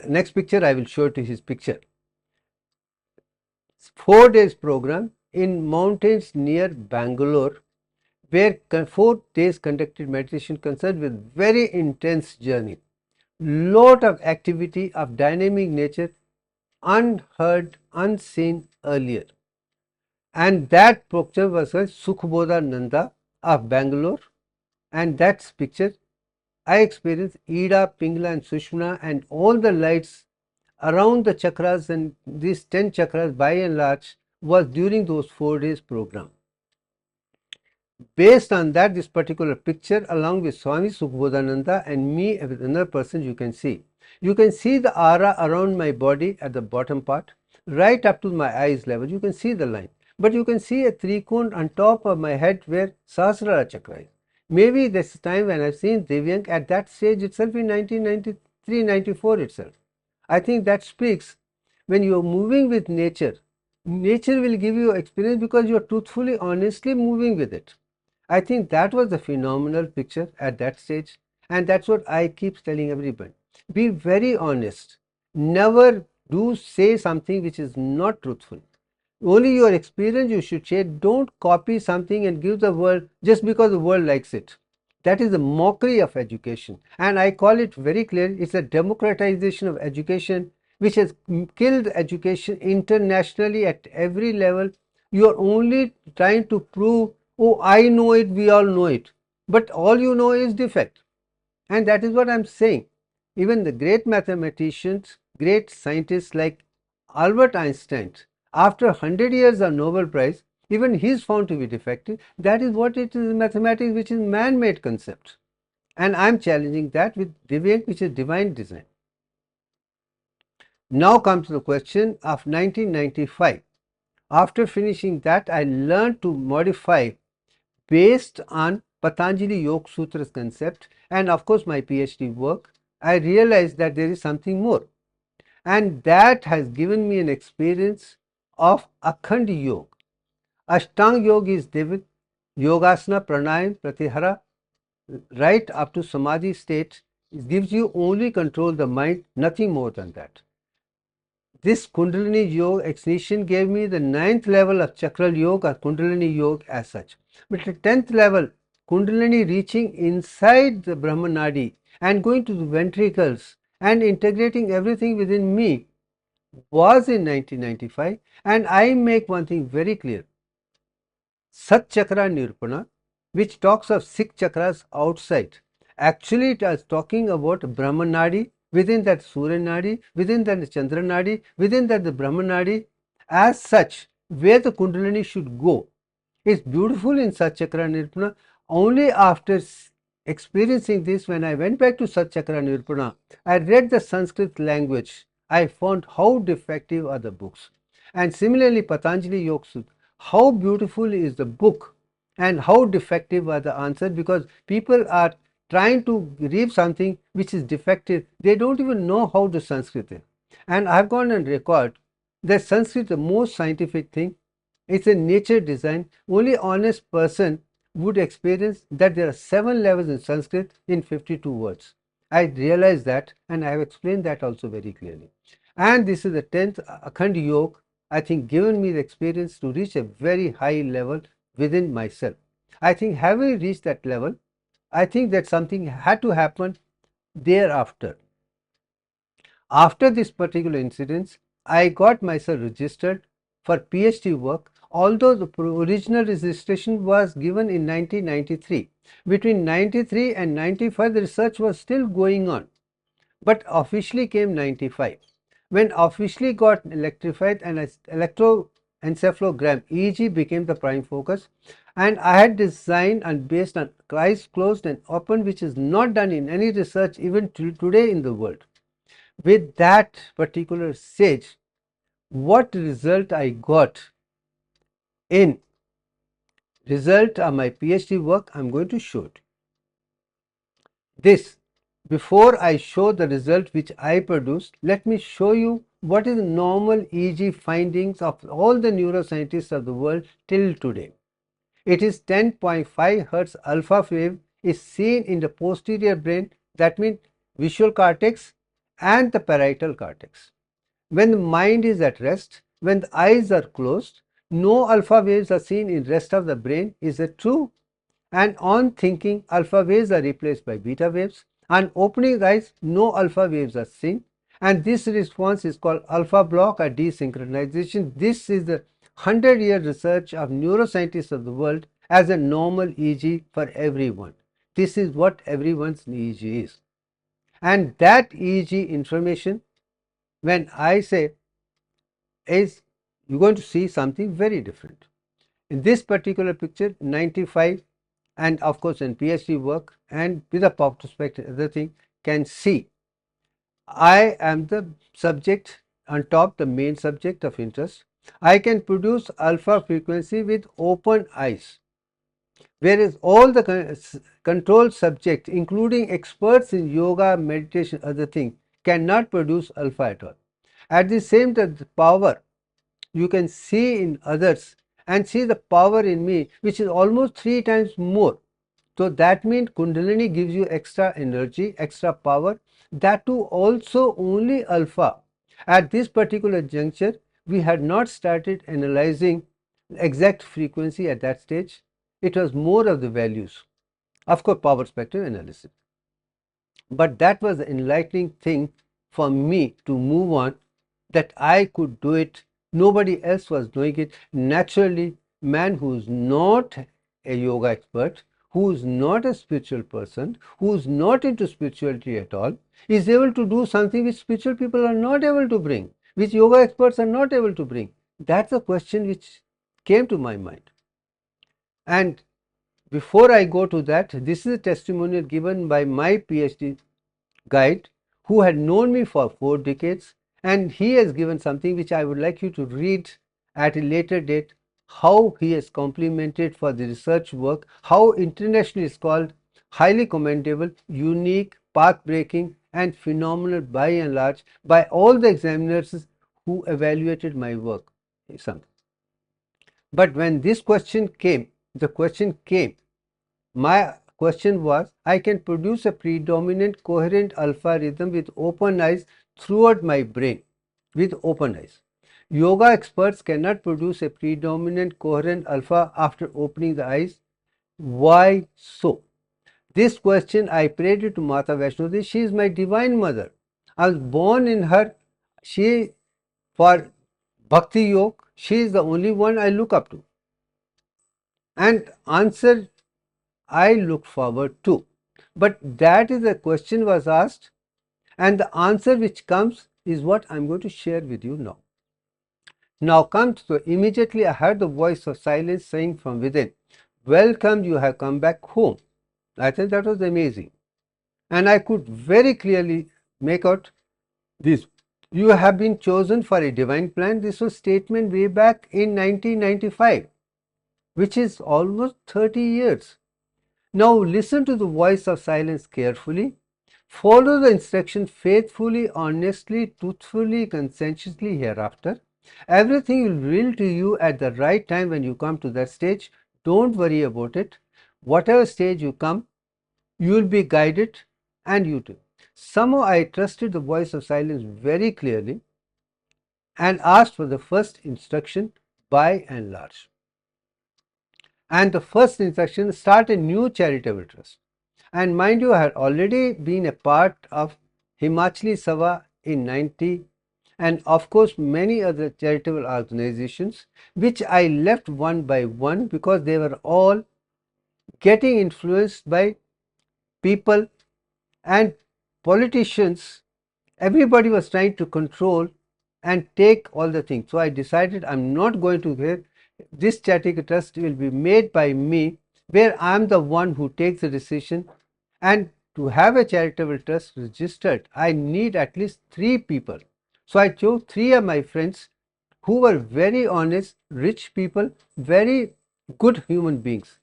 next picture I will show to his picture. 4 days program in mountains near Bangalore, where 4 days conducted meditation concerned with very intense journey. Lot of activity of dynamic nature, unheard, unseen earlier. And that picture was Sukhbodha Nanda of Bangalore, and that's picture I experienced Ida, Pingla and Sushmana and all the lights around the chakras, and these 10 chakras by and large was during those 4 days program. Based on that, this particular picture along with Swami Sukhbodhananda and me with another person, you can see the aura around my body at the bottom part, right up to my eyes level. You can see the line, but you can see a trikona on top of my head where Sahasrara chakra is. Maybe this time when I've seen Divyank at that stage itself in 1993-94 itself. I think that speaks, when you are moving with nature, nature will give you experience because you are truthfully, honestly moving with it. I think that was the phenomenal picture at that stage, and that's what I keep telling everybody. Be very honest. Never do say something which is not truthful. Only your experience you should share. Don't copy something and give the world just because the world likes it. That is the mockery of education, and I call it very clear. It's a democratization of education which has killed education internationally at every level. You are only trying to prove, oh, I know it, we all know it, but all you know is defect. And that is what I am saying. Even the great mathematicians, great scientists like Albert Einstein, after 100 years of Nobel Prize, even he is found to be defective. That is what it is in mathematics, which is man-made concept. And I am challenging that with Divyank, which is divine design. Now comes to the question of 1995. After finishing that, I learned to modify based on Patanjali Yoga Sutra's concept and of course my PhD work. I realized that there is something more, and that has given me an experience of Akhand Yoga. Ashtang Yoga is David, Yogasana, Pranayam, Pratyahara, right up to Samadhi state. It gives you only control the mind, nothing more than that. This Kundalini Yoga ignition gave me the 9th level of Chakral Yoga or Kundalini Yoga as such. But the 10th level, Kundalini reaching inside the Brahman Nadi and going to the ventricles and integrating everything within me, was in 1995. And I make one thing very clear. Sat Chakra Nirupana, which talks of 6 chakras outside, actually it is talking about Brahman Nadi, within that Surya Nadi, within that Chandra Nadi, within that the Brahman Nadi, as such, where the Kundalini should go. It's beautiful in Sat Chakra Nirupana. Only after experiencing this, when I went back to Sat Chakra Nirupana, I read the Sanskrit language. I found how defective are the books. And similarly, Patanjali Yoga Sutra. How beautiful is the book, and how defective are the answers, because people are trying to read something which is defective. They don't even know how to Sanskrit it. And I've gone on record that Sanskrit is the most scientific thing. It's a nature design. Only honest person would experience that there are 7 levels in Sanskrit in 52 words. I realize that, and I have explained that also very clearly. And this is the 10th Akhand Yoga, I think, given me the experience to reach a very high level within myself. I think having reached that level, I think that something had to happen thereafter. After this particular incident, I got myself registered for PhD work, although the original registration was given in 1993. Between 93 and 95, the research was still going on, but officially came 95. When officially got electrified and electroencephalogram EEG became the prime focus, and I had designed and based on eyes closed and open, which is not done in any research even till today in the world. With that particular stage, what result I got in result of my PhD work, I'm going to show it. This, before I show the result which I produced, let me show you what is the normal EEG findings of all the neuroscientists of the world till today. It is 10.5 Hz alpha wave is seen in the posterior brain, that means visual cortex and the parietal cortex. When the mind is at rest, when the eyes are closed, no alpha waves are seen in rest of the brain. Is it true? And on thinking, alpha waves are replaced by beta waves. On opening the eyes, no alpha waves are seen. And this response is called alpha block or desynchronization. This is the 100-year research of neuroscientists of the world as a normal EEG for everyone. This is what everyone's EEG is. And that EEG information, when I say, is you're going to see something very different. In this particular picture, 95, and of course in PhD work and with a pop perspective, other thing, can see I am the subject on top, the main subject of interest. I can produce alpha frequency with open eyes, whereas all the control subjects, including experts in yoga, meditation, other things, cannot produce alpha at all. At the same time, the power you can see in others and see the power in me, which is almost 3 times more. So that means Kundalini gives you extra energy, extra power. That too also only alpha. At this particular juncture, we had not started analyzing exact frequency at that stage. It was more of the values. Of course, power spectrum analysis. But that was the enlightening thing for me to move on, that I could do it. Nobody else was doing it. Naturally, man who is not a yoga expert, who is not a spiritual person, who is not into spirituality at all, is able to do something which spiritual people are not able to bring, which yoga experts are not able to bring. That's the question which came to my mind. And before I go to that, this is a testimonial given by my PhD guide who had known me for 4 decades, and he has given something which I would like you to read at a later date, how he has complimented for the research work, how internationally is called highly commendable, unique, path-breaking and phenomenal by and large by all the examiners who evaluated my work. But when this question came, my question was, I can produce a predominant coherent alpha rhythm with open eyes throughout my brain, with open eyes. Yoga experts cannot produce a predominant coherent alpha after opening the eyes. Why so? This question I prayed it to Mata Vaishno Devi. She is my divine mother. I was born in her. She, for Bhakti Yoga, she is the only one I look up to. And answer I look forward to. But that is the question was asked, and the answer which comes is what I am going to share with you now. Now comes, so immediately I heard the voice of silence saying from within, welcome, you have come back home. I think that was amazing. And I could very clearly make out this. You have been chosen for a divine plan. This was statement way back in 1995. which is almost 30 years. Now listen to the voice of silence carefully. Follow the instruction faithfully, honestly, truthfully, conscientiously hereafter. Everything will reveal to you at the right time when you come to that stage. Don't worry about it. Whatever stage you come, you will be guided and you too. Somehow I trusted the voice of silence very clearly and asked for the first instruction by and large. And the first instruction, start a new charitable trust. And mind you, I had already been a part of Himachali Sabha in 90 and of course many other charitable organizations which I left one by one because they were all getting influenced by people and politicians. Everybody was trying to control and take all the things. So I decided I'm not going to get this charitable trust will be made by me, where I'm the one who takes the decision. And to have a charitable trust registered, I need at least 3 people. So I chose 3 of my friends who were very honest, rich people, very good human beings,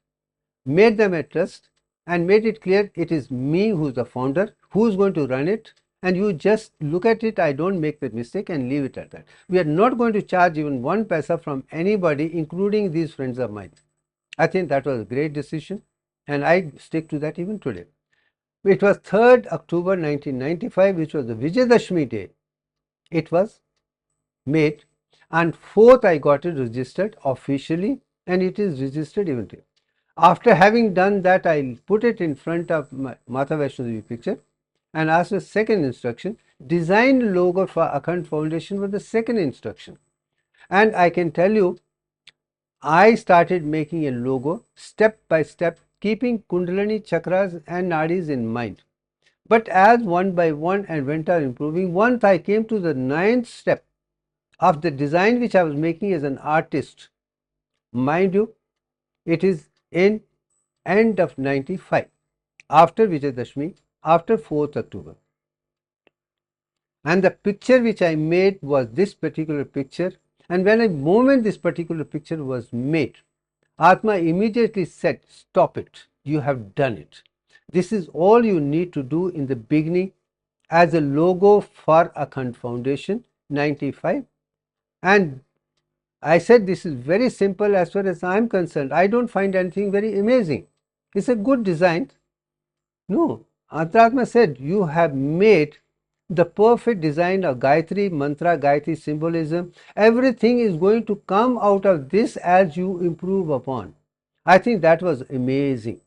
made them a trust and made it clear it is me who's the founder, who's going to run it, and you just look at it. I don't make that mistake and leave it at that. We are not going to charge even 1 paisa from anybody, including these friends of mine. I think that was a great decision and I stick to that even today. It was 3rd October 1995, which was the Vijayadashmi day. It was made, and 4th I got it registered officially, and it is registered even today. After having done that, I put it in front of my Mata Vaishno Devi picture and asked the second instruction. Design logo for Akhand Foundation was the second instruction. And I can tell you, I started making a logo step by step, keeping Kundalini chakras and nadis in mind. But as one by one and went on improving, once I came to the 9th step of the design which I was making as an artist. Mind you, it is in end of 95, after Vijayadashmi, after 4th October. And the picture which I made was this particular picture. And when the moment this particular picture was made, Atma immediately said, stop it, you have done it. This is all you need to do in the beginning as a logo for Akhand Foundation 95. And I said this is very simple as far as I am concerned. I don't find anything very amazing. It's a good design. No, Antaratma said you have made the perfect design of Gayatri Mantra, Gayatri symbolism. Everything is going to come out of this as you improve upon. I think that was amazing.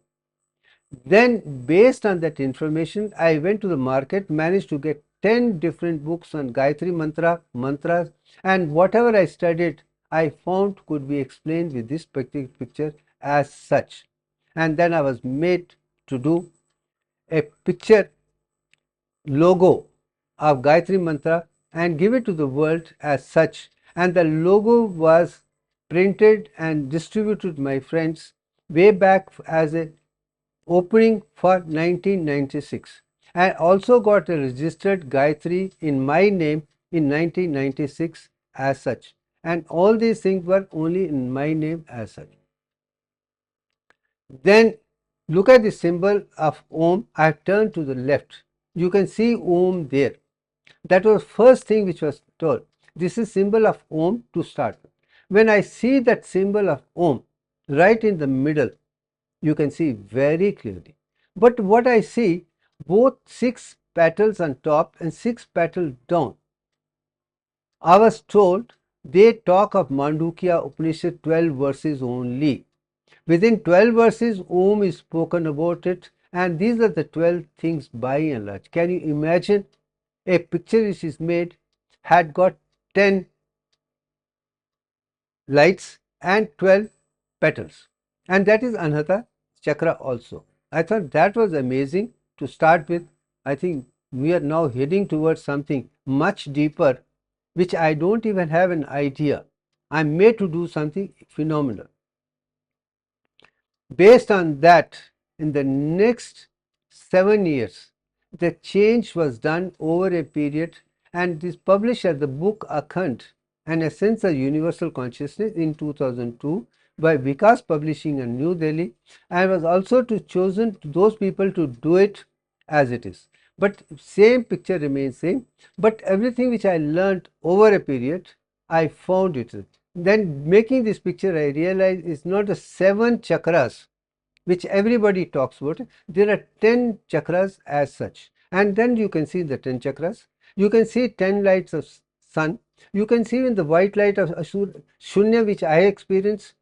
Then based on that information, I went to the market, managed to get 10 different books on Gayatri Mantra, mantras, and whatever I studied, I found could be explained with this picture as such. And then I was made to do a picture logo of Gayatri Mantra and give it to the world as such. And the logo was printed and distributed to my friends way back as a opening for 1996. I also got a registered Gayatri in my name in 1996 as such. And all these things were only in my name as such. Then look at the symbol of Om. I have turned to the left. You can see Om there. That was first thing which was told. This is symbol of Om to start with. When I see that symbol of Om right in the middle, you can see very clearly. But what I see, both 6 petals on top and 6 petals down. I was told they talk of Mandukya Upanishad 12 verses only. Within 12 verses, Om is spoken about it, and these are the 12 things by and large. Can you imagine a picture which is made had got 10 lights and 12 petals, and that is Anahata Chakra also. I thought that was amazing to start with. I think we are now heading towards something much deeper, which I don't even have an idea. I'm made to do something phenomenal. Based on that, in the next 7 years, the change was done over a period, and this published as the book Akhand, An Essence of Universal Consciousness in 2002, by Vikas Publishing in New Delhi, and was also chosen those people to do it as it is. But same picture remains same, but everything which I learnt over a period, I found it. Then making this picture, I realized it's not the 7 chakras which everybody talks about. There are 10 chakras as such, and then you can see the 10 chakras. You can see 10 lights of sun. You can see in the white light of Shunya, which I experience,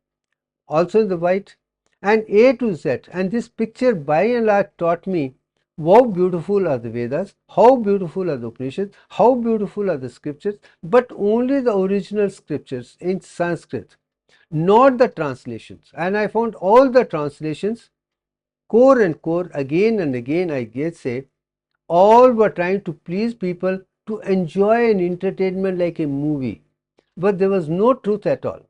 also in the white, and A to Z. And this picture by and large taught me how beautiful are the Vedas, how beautiful are the Upanishads, how beautiful are the scriptures, but only the original scriptures in Sanskrit, not the translations. And I found all the translations, core and core, again and again, I guess say, all were trying to please people to enjoy an entertainment like a movie, but there was no truth at all.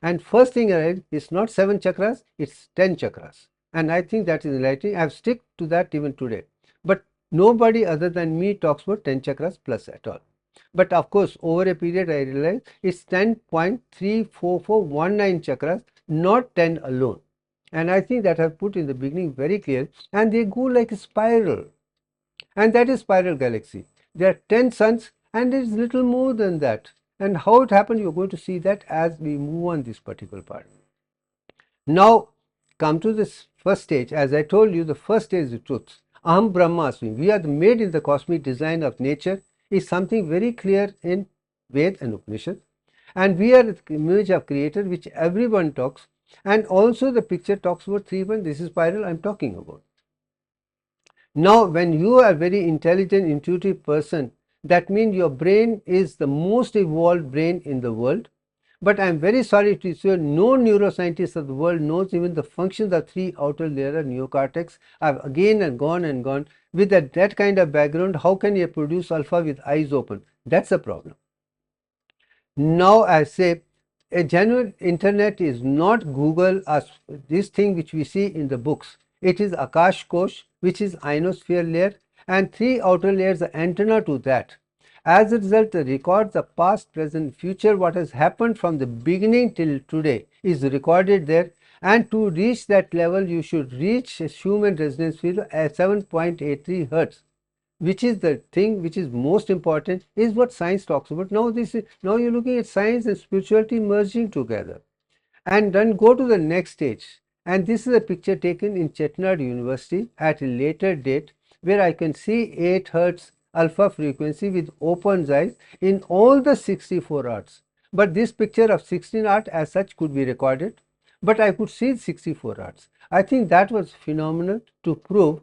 And first thing I read is not 7 chakras, it's 10 chakras, and I think that is enlightening. I have stick to that even today, but nobody other than me talks about 10 chakras plus at all. But of course, over a period I realized it's 10.34419 chakras, not 10 alone. And I think that I have put in the beginning very clear, and they go like a spiral, and that is spiral galaxy. There are 10 suns, and there is little more than that. And how it happened, you are going to see that as we move on this particular part. Now come to this first stage. As I told you, the first stage is the truth. Aham Brahmasmi. We are made in the cosmic design of nature is something very clear in Ved and Upanishad. And we are the image of creator, which everyone talks. And also the picture talks about 3-1. This is spiral I am talking about. Now when you are a very intelligent, intuitive person, that means your brain is the most evolved brain in the world. But I am very sorry to say, no neuroscientist of the world knows even the functions of 3 outer layer of neocortex. I have again and gone with that kind of background. How can you produce alpha with eyes open? That's a problem. Now I say, a genuine internet is not Google or this thing which we see in the books. It is Akash Kosh, which is ionosphere layer, and 3 outer layers are antenna to that. As a result, the records of past, present, future, what has happened from the beginning till today is recorded there. And to reach that level, you should reach a human resonance field at 7.83 hertz, which is the thing which is most important, is what science talks about. Now you're looking at science and spirituality merging together. And then go to the next stage. And this is a picture taken in Chettinad University at a later date, where I can see 8 hertz alpha frequency with open eyes in all the 64 arts. But this picture of 16 art as such could be recorded, but I could see 64 arts. I think that was phenomenal to prove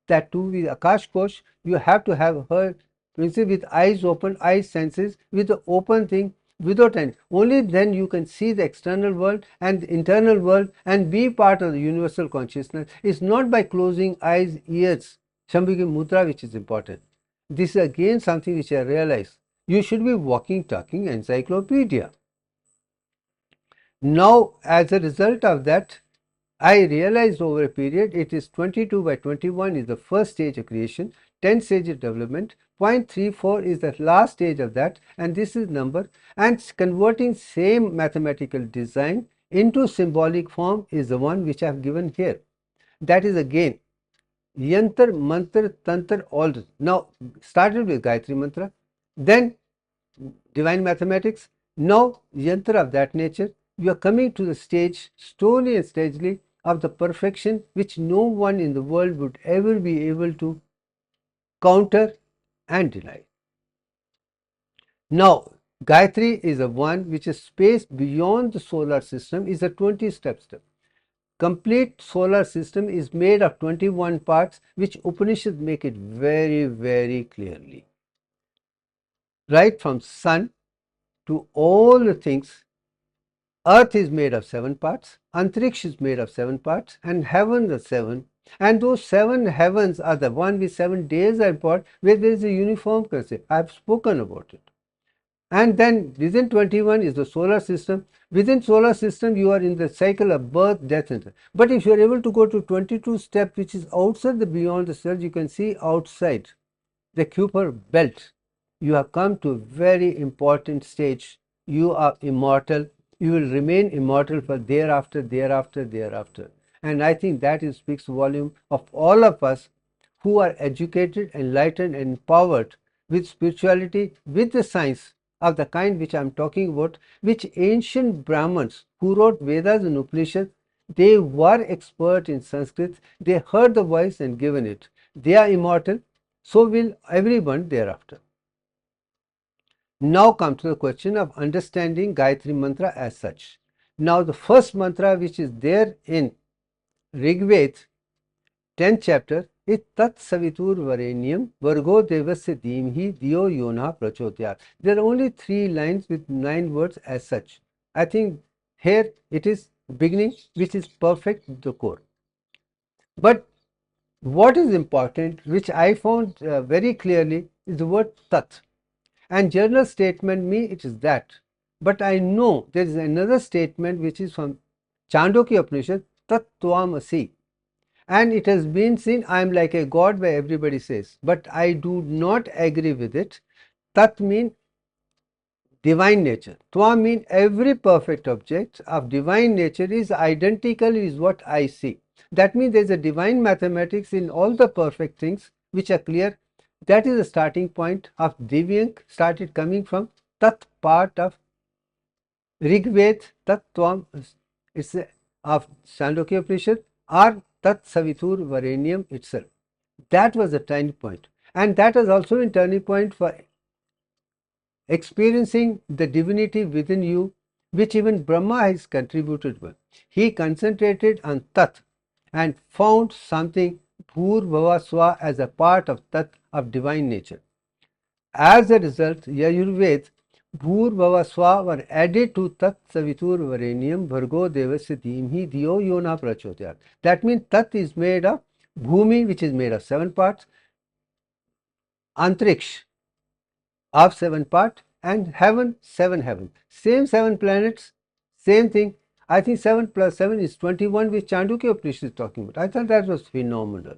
that to be Akash Kosh, you have to have her with eyes open, eyes senses, with the open thing, without any. Only then you can see the external world and the internal world and be part of the universal consciousness. It's not by closing eyes, ears, Shambhiki Mudra, which is important. This is again something which I realized. You should be walking, talking encyclopedia. Now, as a result of that, I realized over a period it is 22 by 21 is the first stage of creation, 10 stage of development, 0.34 is the last stage of that, and this is number, and converting same mathematical design into symbolic form is the one which I have given here. That is again Yantar, Mantra, Tantra, all this. Now started with Gayatri Mantra, then divine mathematics, now Yantra of that nature. You are coming to the stage slowly and steadily of the perfection which no one in the world would ever be able to counter and deny. Now Gayatri is a one which is space beyond the solar system, is a 20-step. Complete solar system is made of 21 parts, which Upanishads make it very, very clearly. Right from sun to all the things, earth is made of 7 parts, Antariksh is made of 7 parts, and heaven are 7. And those 7 heavens are the one with 7 days are important, where there is a uniform concept. I have spoken about it. And then within 21 is the solar system. Within solar system, you are in the cycle of birth, death, and death. But if you are able to go to 22 step, which is outside the beyond the self, you can see outside the Kuiper belt. You have come to a very important stage. You are immortal. you will remain immortal for thereafter, thereafter, thereafter. And I think that speaks volume of all of us who are educated, enlightened, and empowered with spirituality, with the science of the kind which I am talking about, which ancient Brahmins who wrote Vedas and Upanishads, they were expert in Sanskrit, they heard the voice and given it. They are immortal, so will everyone thereafter. Now come to the question of understanding Gayatri Mantra as such. Now the first mantra which is there in Rig Veda, 10th chapter, is Tat Savitur Varenyam Vargo Devasya Dhimhi Diyo Yona Prachodhyat. There are only 3 lines with 9 words as such. I think here it is beginning, which is perfect, the core. But what is important, which I found very clearly, is the word Tat. And general statement me, it is that. But I know there is another statement which is from Chandogya Upanishad, Tat Tvamasi. And it has been seen, I am like a god, where everybody says. But I do not agree with it. Tat means divine nature. Tva means every perfect object of divine nature is identical, is what I see. That means there is a divine mathematics in all the perfect things which are clear. That is the starting point of Divyank, started coming from Tat part of Rig Veda, Tat Tvam, it's of Chandogya Upanishad, or Tat Savitur Varenyam itself. That was the turning point. And that has also been turning point for experiencing the divinity within you, which even Brahma has contributed with. He concentrated on Tat and found something Bhur Bhava Swa as a part of Tat, of divine nature. As a result, Yajurved, Bhur Bhava Swa were added to Tat Savitur Varenyam Bhargo Devasya Dhimhi Diyo Yona Prachodhyat. That means Tat is made of Bhumi, which is made of 7 parts, Antriksh of 7 parts, and heaven, 7 heavens. Same 7 planets, same thing. I think 7 plus 7 is 21, which Chandogya Upanishad is talking about. I thought that was phenomenal.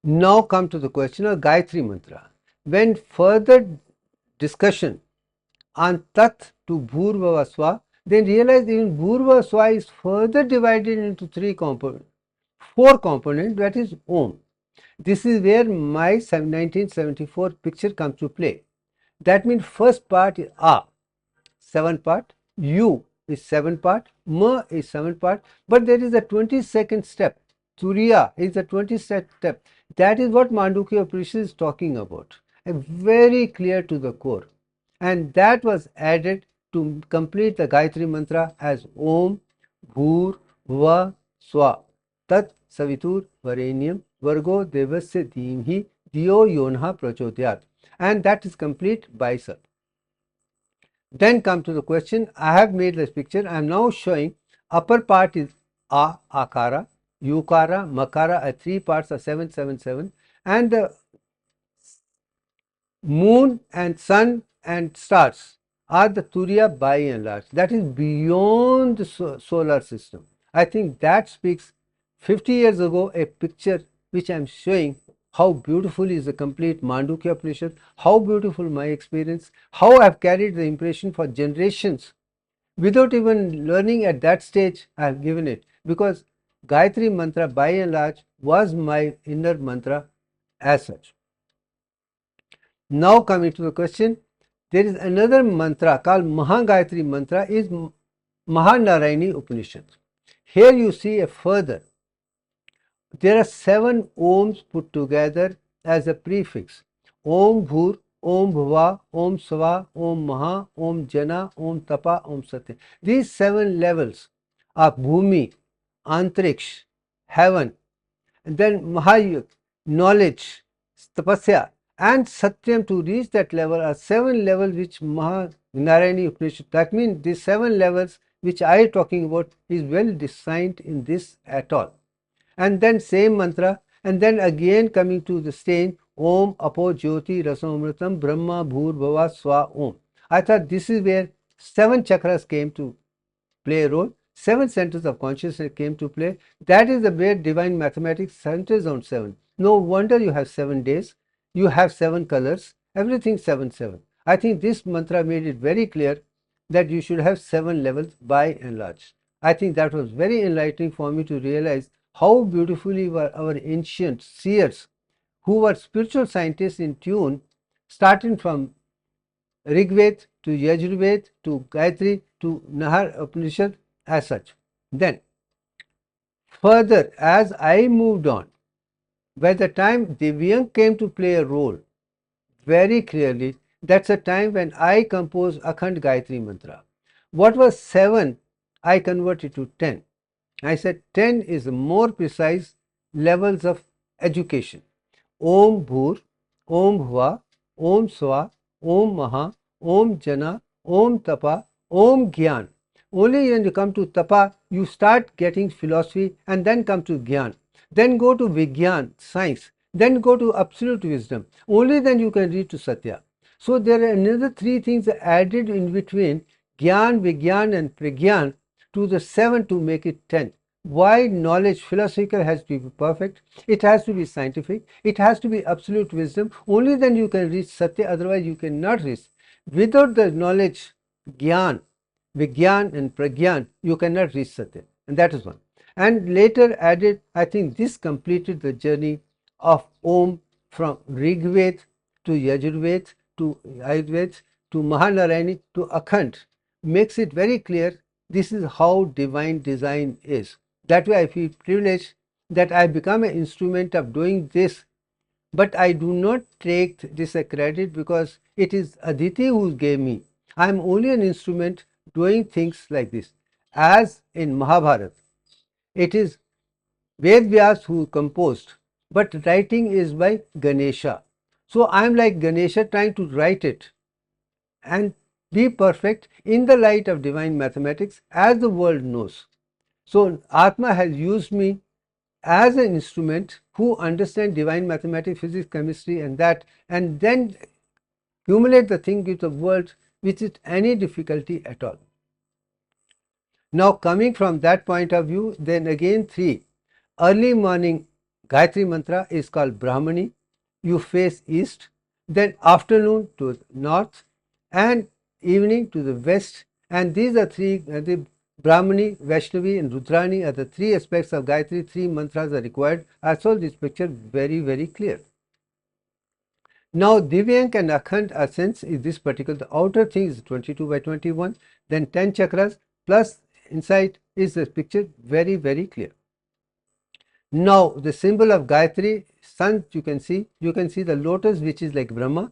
Now come to the question of Gayatri Mantra. When further discussion on Tat to Bhurvava Swa, then realize even Bhurvava Swa is further divided into 4 components, that is Om. This is where my 1974 picture comes to play. That means first part is A, 7 part, U is 7 part, Ma is 7 part, but there is a 22nd step. Turiya is the 22nd step. That is what Mandukya Upanishad is talking about. Very clear to the core. And that was added to complete the Gayatri Mantra as Om, Bhur, Va, Swa, Tat Savitur Varenyam Vargo Devasya Dhimhi Diyo Yonha Prachodhyat. And that is complete by itself. Then come to the question. I have made this picture. I am now showing upper part is A, Akara, Yukara, Makara are 3 parts of 7, 7, 7, and the moon and sun and stars are the Turiya by and large. That is beyond the solar system. I think that speaks 50 years ago, a picture which I am showing how beautiful is the complete Mandukya Upanishad, how beautiful my experience, how I have carried the impression for generations. Without even learning at that stage, I have given it, because Gayatri Mantra by and large was my inner mantra as such. Now coming to the question, there is another mantra called Maha Gayatri Mantra, is Mahanarayani Upanishad. Here you see a further. There are 7 Oms put together as a prefix. Om Bhur, Om Bhuva, Om Sava, Om Maha, Om Jana, Om Tapa, Om Satya. These 7 levels of Bhumi, Antriksh, heaven, and then Mahayuk, knowledge, Tapasya, and Satyam. To reach that level are 7 levels which Mahanarayani Upanishad. That means these 7 levels which I am talking about is well designed in this at all. And then same mantra, and then again coming to the same Om Apo Jyoti Rasomritam Brahma Bhur Bhava Swa Om. I thought this is where 7 chakras came to play a role, 7 centers of consciousness came to play. That is the way divine mathematics centers on 7. No wonder you have 7 days, you have 7 colors, everything 7, 7. I think this mantra made it very clear that you should have 7 levels by and large. I think that was very enlightening for me to realize how beautifully were our ancient seers, who were spiritual scientists in tune, starting from Rig Veda to Yajurveda to Gayatri to Nahar Upanishad as such. Then, further, as I moved on, by the time Divyank came to play a role, very clearly, that's a time when I composed Akhand Gayatri Mantra. What was 7, I converted to 10. I said 10 is more precise levels of education. Om Bhur, Om Bhuva, Om Swa, Om Maha, Om Jana, Om Tapa, Om Gyan. Only when you come to Tapa, you start getting philosophy and then come to Gyan. Then go to Vigyan, science. Then go to absolute wisdom. Only then you can reach to Satya. So there are another 3 things added in between Gyan, Vigyan and Pragyan to the 7 to make it 10. Why knowledge philosophical has to be perfect, it has to be scientific, it has to be absolute wisdom, only then you can reach Satya, otherwise you cannot reach. Without the knowledge, Gyan, Vigyan and Pragyan, you cannot reach Satya, and that is one. And later added, I think this completed the journey of Om from Rig Veda to Yajurveda to Ayurveda to Mahanarayani to Akhand, makes it very clear this is how divine design is. That way I feel privileged that I become an instrument of doing this, but I do not take this a credit because it is Aditi who gave me. I am only an instrument doing things like this. As in Mahabharata, it is Ved Vyas who composed, but writing is by Ganesha. So I am like Ganesha trying to write it and be perfect in the light of divine mathematics as the world knows. So Atma has used me as an instrument who understand divine mathematics, physics, chemistry and that, and then accumulate the thing with the world without any difficulty at all. Now coming from that point of view, then again 3. Early morning Gayatri Mantra is called Brahmani. You face east, then afternoon to north and evening to the west, and these are 3, the Brahmani, Vaishnavi and Rudrani are the 3 aspects of Gayatri. 3 mantras are required. I saw this picture very clear. Now Divyank and Akhand are sense is this particular, the outer thing is 22 by 21, then 10 chakras plus inside is the picture very clear. Now the symbol of Gayatri, sun you can see the lotus which is like Brahma,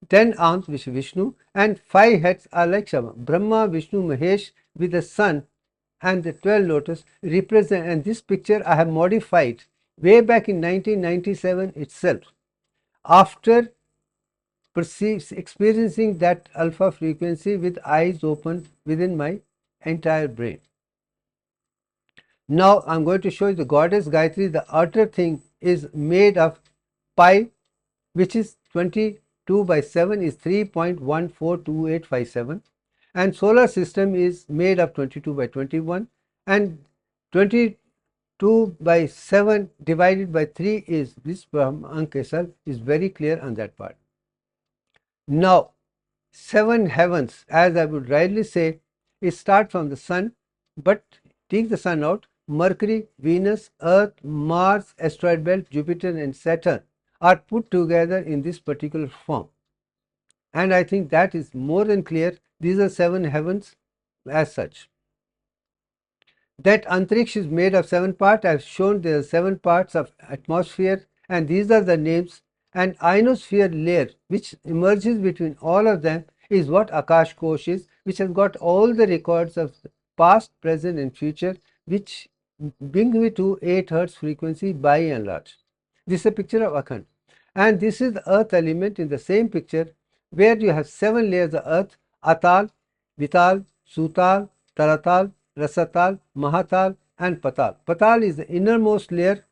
10 arms which is Vishnu and 5 heads are like Shama. Brahma, Vishnu, Mahesh with the sun and the 12 lotus represent, and this picture I have modified way back in 1997 itself after experiencing that alpha frequency with eyes open within my entire brain. Now I am going to show you the goddess Gayatri. The outer thing is made of pi, which is 22 by 7 is 3.142857, and solar system is made of 22 by 21, and 22 by 7 divided by 3 is this Brahmand itself, is very clear on that part. Now 7 heavens, as I would rightly say, it starts from the sun, but take the sun out, Mercury, Venus, Earth, Mars, asteroid belt, Jupiter and Saturn are put together in this particular form, and I think that is more than clear. These are 7 heavens as such. That Antariksh is made of 7 parts. I have shown there are 7 parts of atmosphere, and these are the names. And ionosphere layer which emerges between all of them is what Akash Kosh is, which has got all the records of past, present and future, which bring me to 8 Hz frequency by and large. This is a picture of Akhand, and this is the earth element in the same picture, where you have 7 layers of earth: Atal, Vital, Sutal, Taratal, Rasatal, Mahatal and Patal. Patal is the innermost layer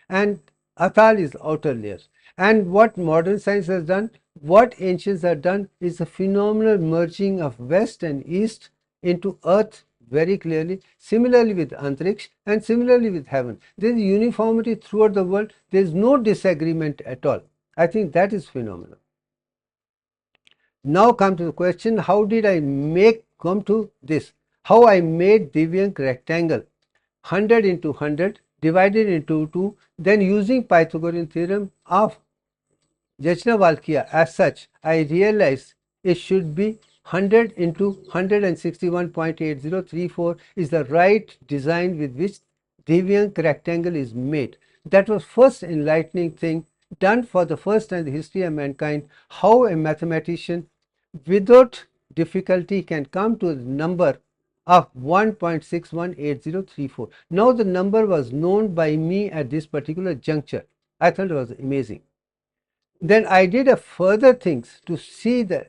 and Atal is the outer layer. And what modern science has done, what ancients have done, is a phenomenal merging of west and east into earth very clearly. Similarly with Antariksh and similarly with heaven. There is uniformity throughout the world. There is no disagreement at all. I think that is phenomenal. Now come to the question, how did I make come to this, how I made Divyank rectangle 100 into 100 divided into 2, then using Pythagorean theorem of Yajnavalkya. As such, I realized it should be 100 into 161.8034 is the right design with which Divyank rectangle is made. That was first enlightening thing done for the first time in the history of mankind, how a mathematician without difficulty can come to the number of 1.618034. Now the number was known by me at this particular juncture. I thought it was amazing. Then I did a further things to see the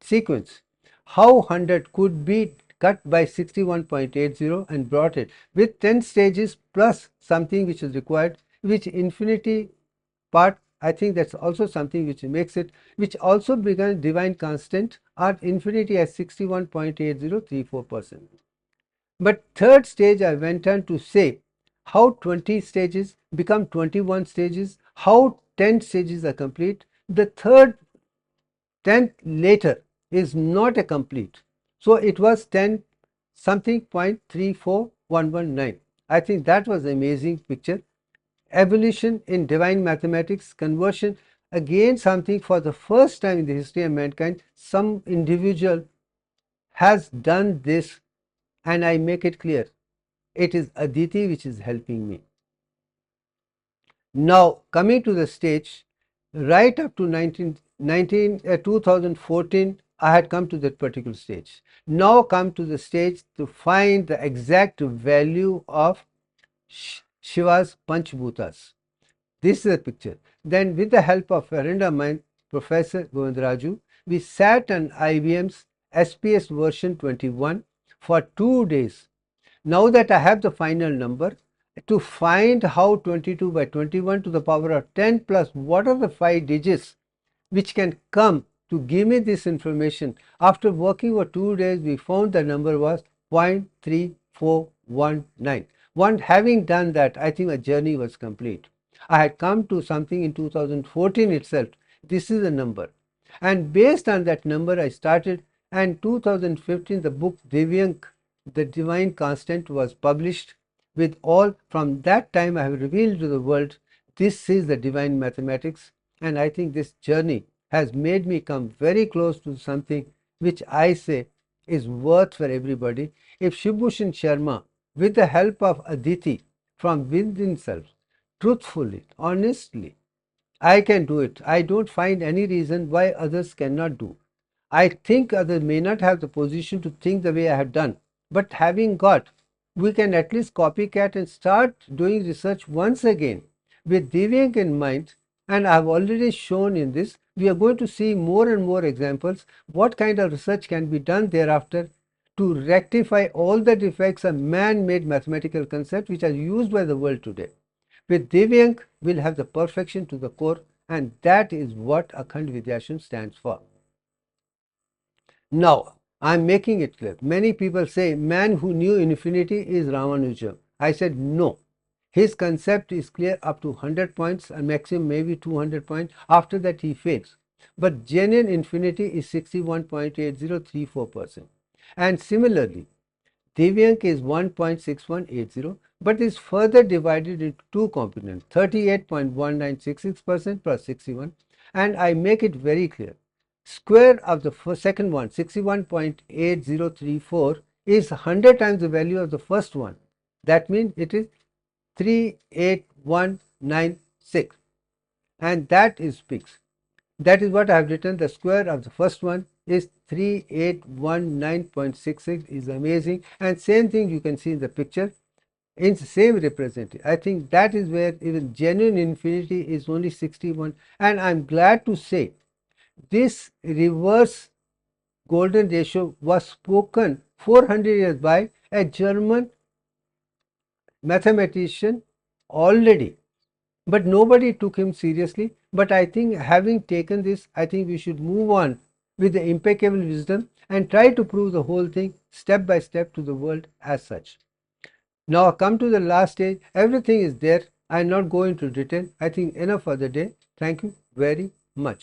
sequence, how 100 could be cut by 61.80 and brought it with 10 stages plus something which is required, which infinity part, I think that's also something which makes it, which also becomes divine constant or infinity as 61.8034%. But third stage I went on to say how 20 stages become 21 stages, how 10 stages are complete. The third 10th later is not a complete. So it was 10 something 0.34119. I think that was an amazing picture. Evolution in divine mathematics, conversion, again something for the first time in the history of mankind, some individual has done this, and I make it clear, it is Aditi which is helping me. Now coming to the stage, right up to 2014, I had come to that particular stage. Now come to the stage to find the exact value of Shiva's Panchbhutas. This is a picture. Then with the help of a friend of mine, Professor Govindraju, we sat on IBM's SPS version 21 for 2 days. Now that I have the final number, to find how 22 by 21 to the power of 10 plus what are the 5 digits which can come to give me this information. After working for 2 days, we found the number was 0.3419. Having done that, I think a journey was complete. I had come to something in 2014 itself. This is the number. And based on that number, I started, and 2015, the book Divyank, the Divine Constant, was published. With all, from that time, I have revealed to the world, this is the divine mathematics, and I think this journey has made me come very close to something which I say is worth for everybody. If Shivbhushan Sharma, with the help of Aditi from within himself, truthfully, honestly, I can do it. I don't find any reason why others cannot do. I think others may not have the position to think the way I have done, but having got, we can at least copycat and start doing research once again with Divyank in mind. And I have already shown in this, we are going to see more and more examples, what kind of research can be done thereafter to rectify all the defects of man-made mathematical concepts which are used by the world today. With Divyank, we'll have the perfection to the core, and that is what Akhand Vidyashram stands for. Now, I am making it clear. Many people say man who knew infinity is Ramanuja. I said no. His concept is clear up to 100 points and maximum maybe 200 points. After that he fails. But genuine infinity is 61.8034%. And similarly, Divyank is 1.6180, but is further divided into two components, 38.1966% plus 61. And I make it very clear. Square of the second one, 61.8034, is 100 times the value of the first one. That means it is 38196, and that is fixed. That is what I have written. The square of the first one is 3819.66, is amazing. And same thing you can see in the picture in the same representative. I think that is where even genuine infinity is only 61. And I'm glad to say this reverse golden ratio was spoken 400 years by a German mathematician already, but nobody took him seriously. But I think having taken this, I think we should move on with the impeccable wisdom and try to prove the whole thing step by step to the world as such. Now come to the last stage. Everything is there. I am not going into detail. I think enough for the day. Thank you very much.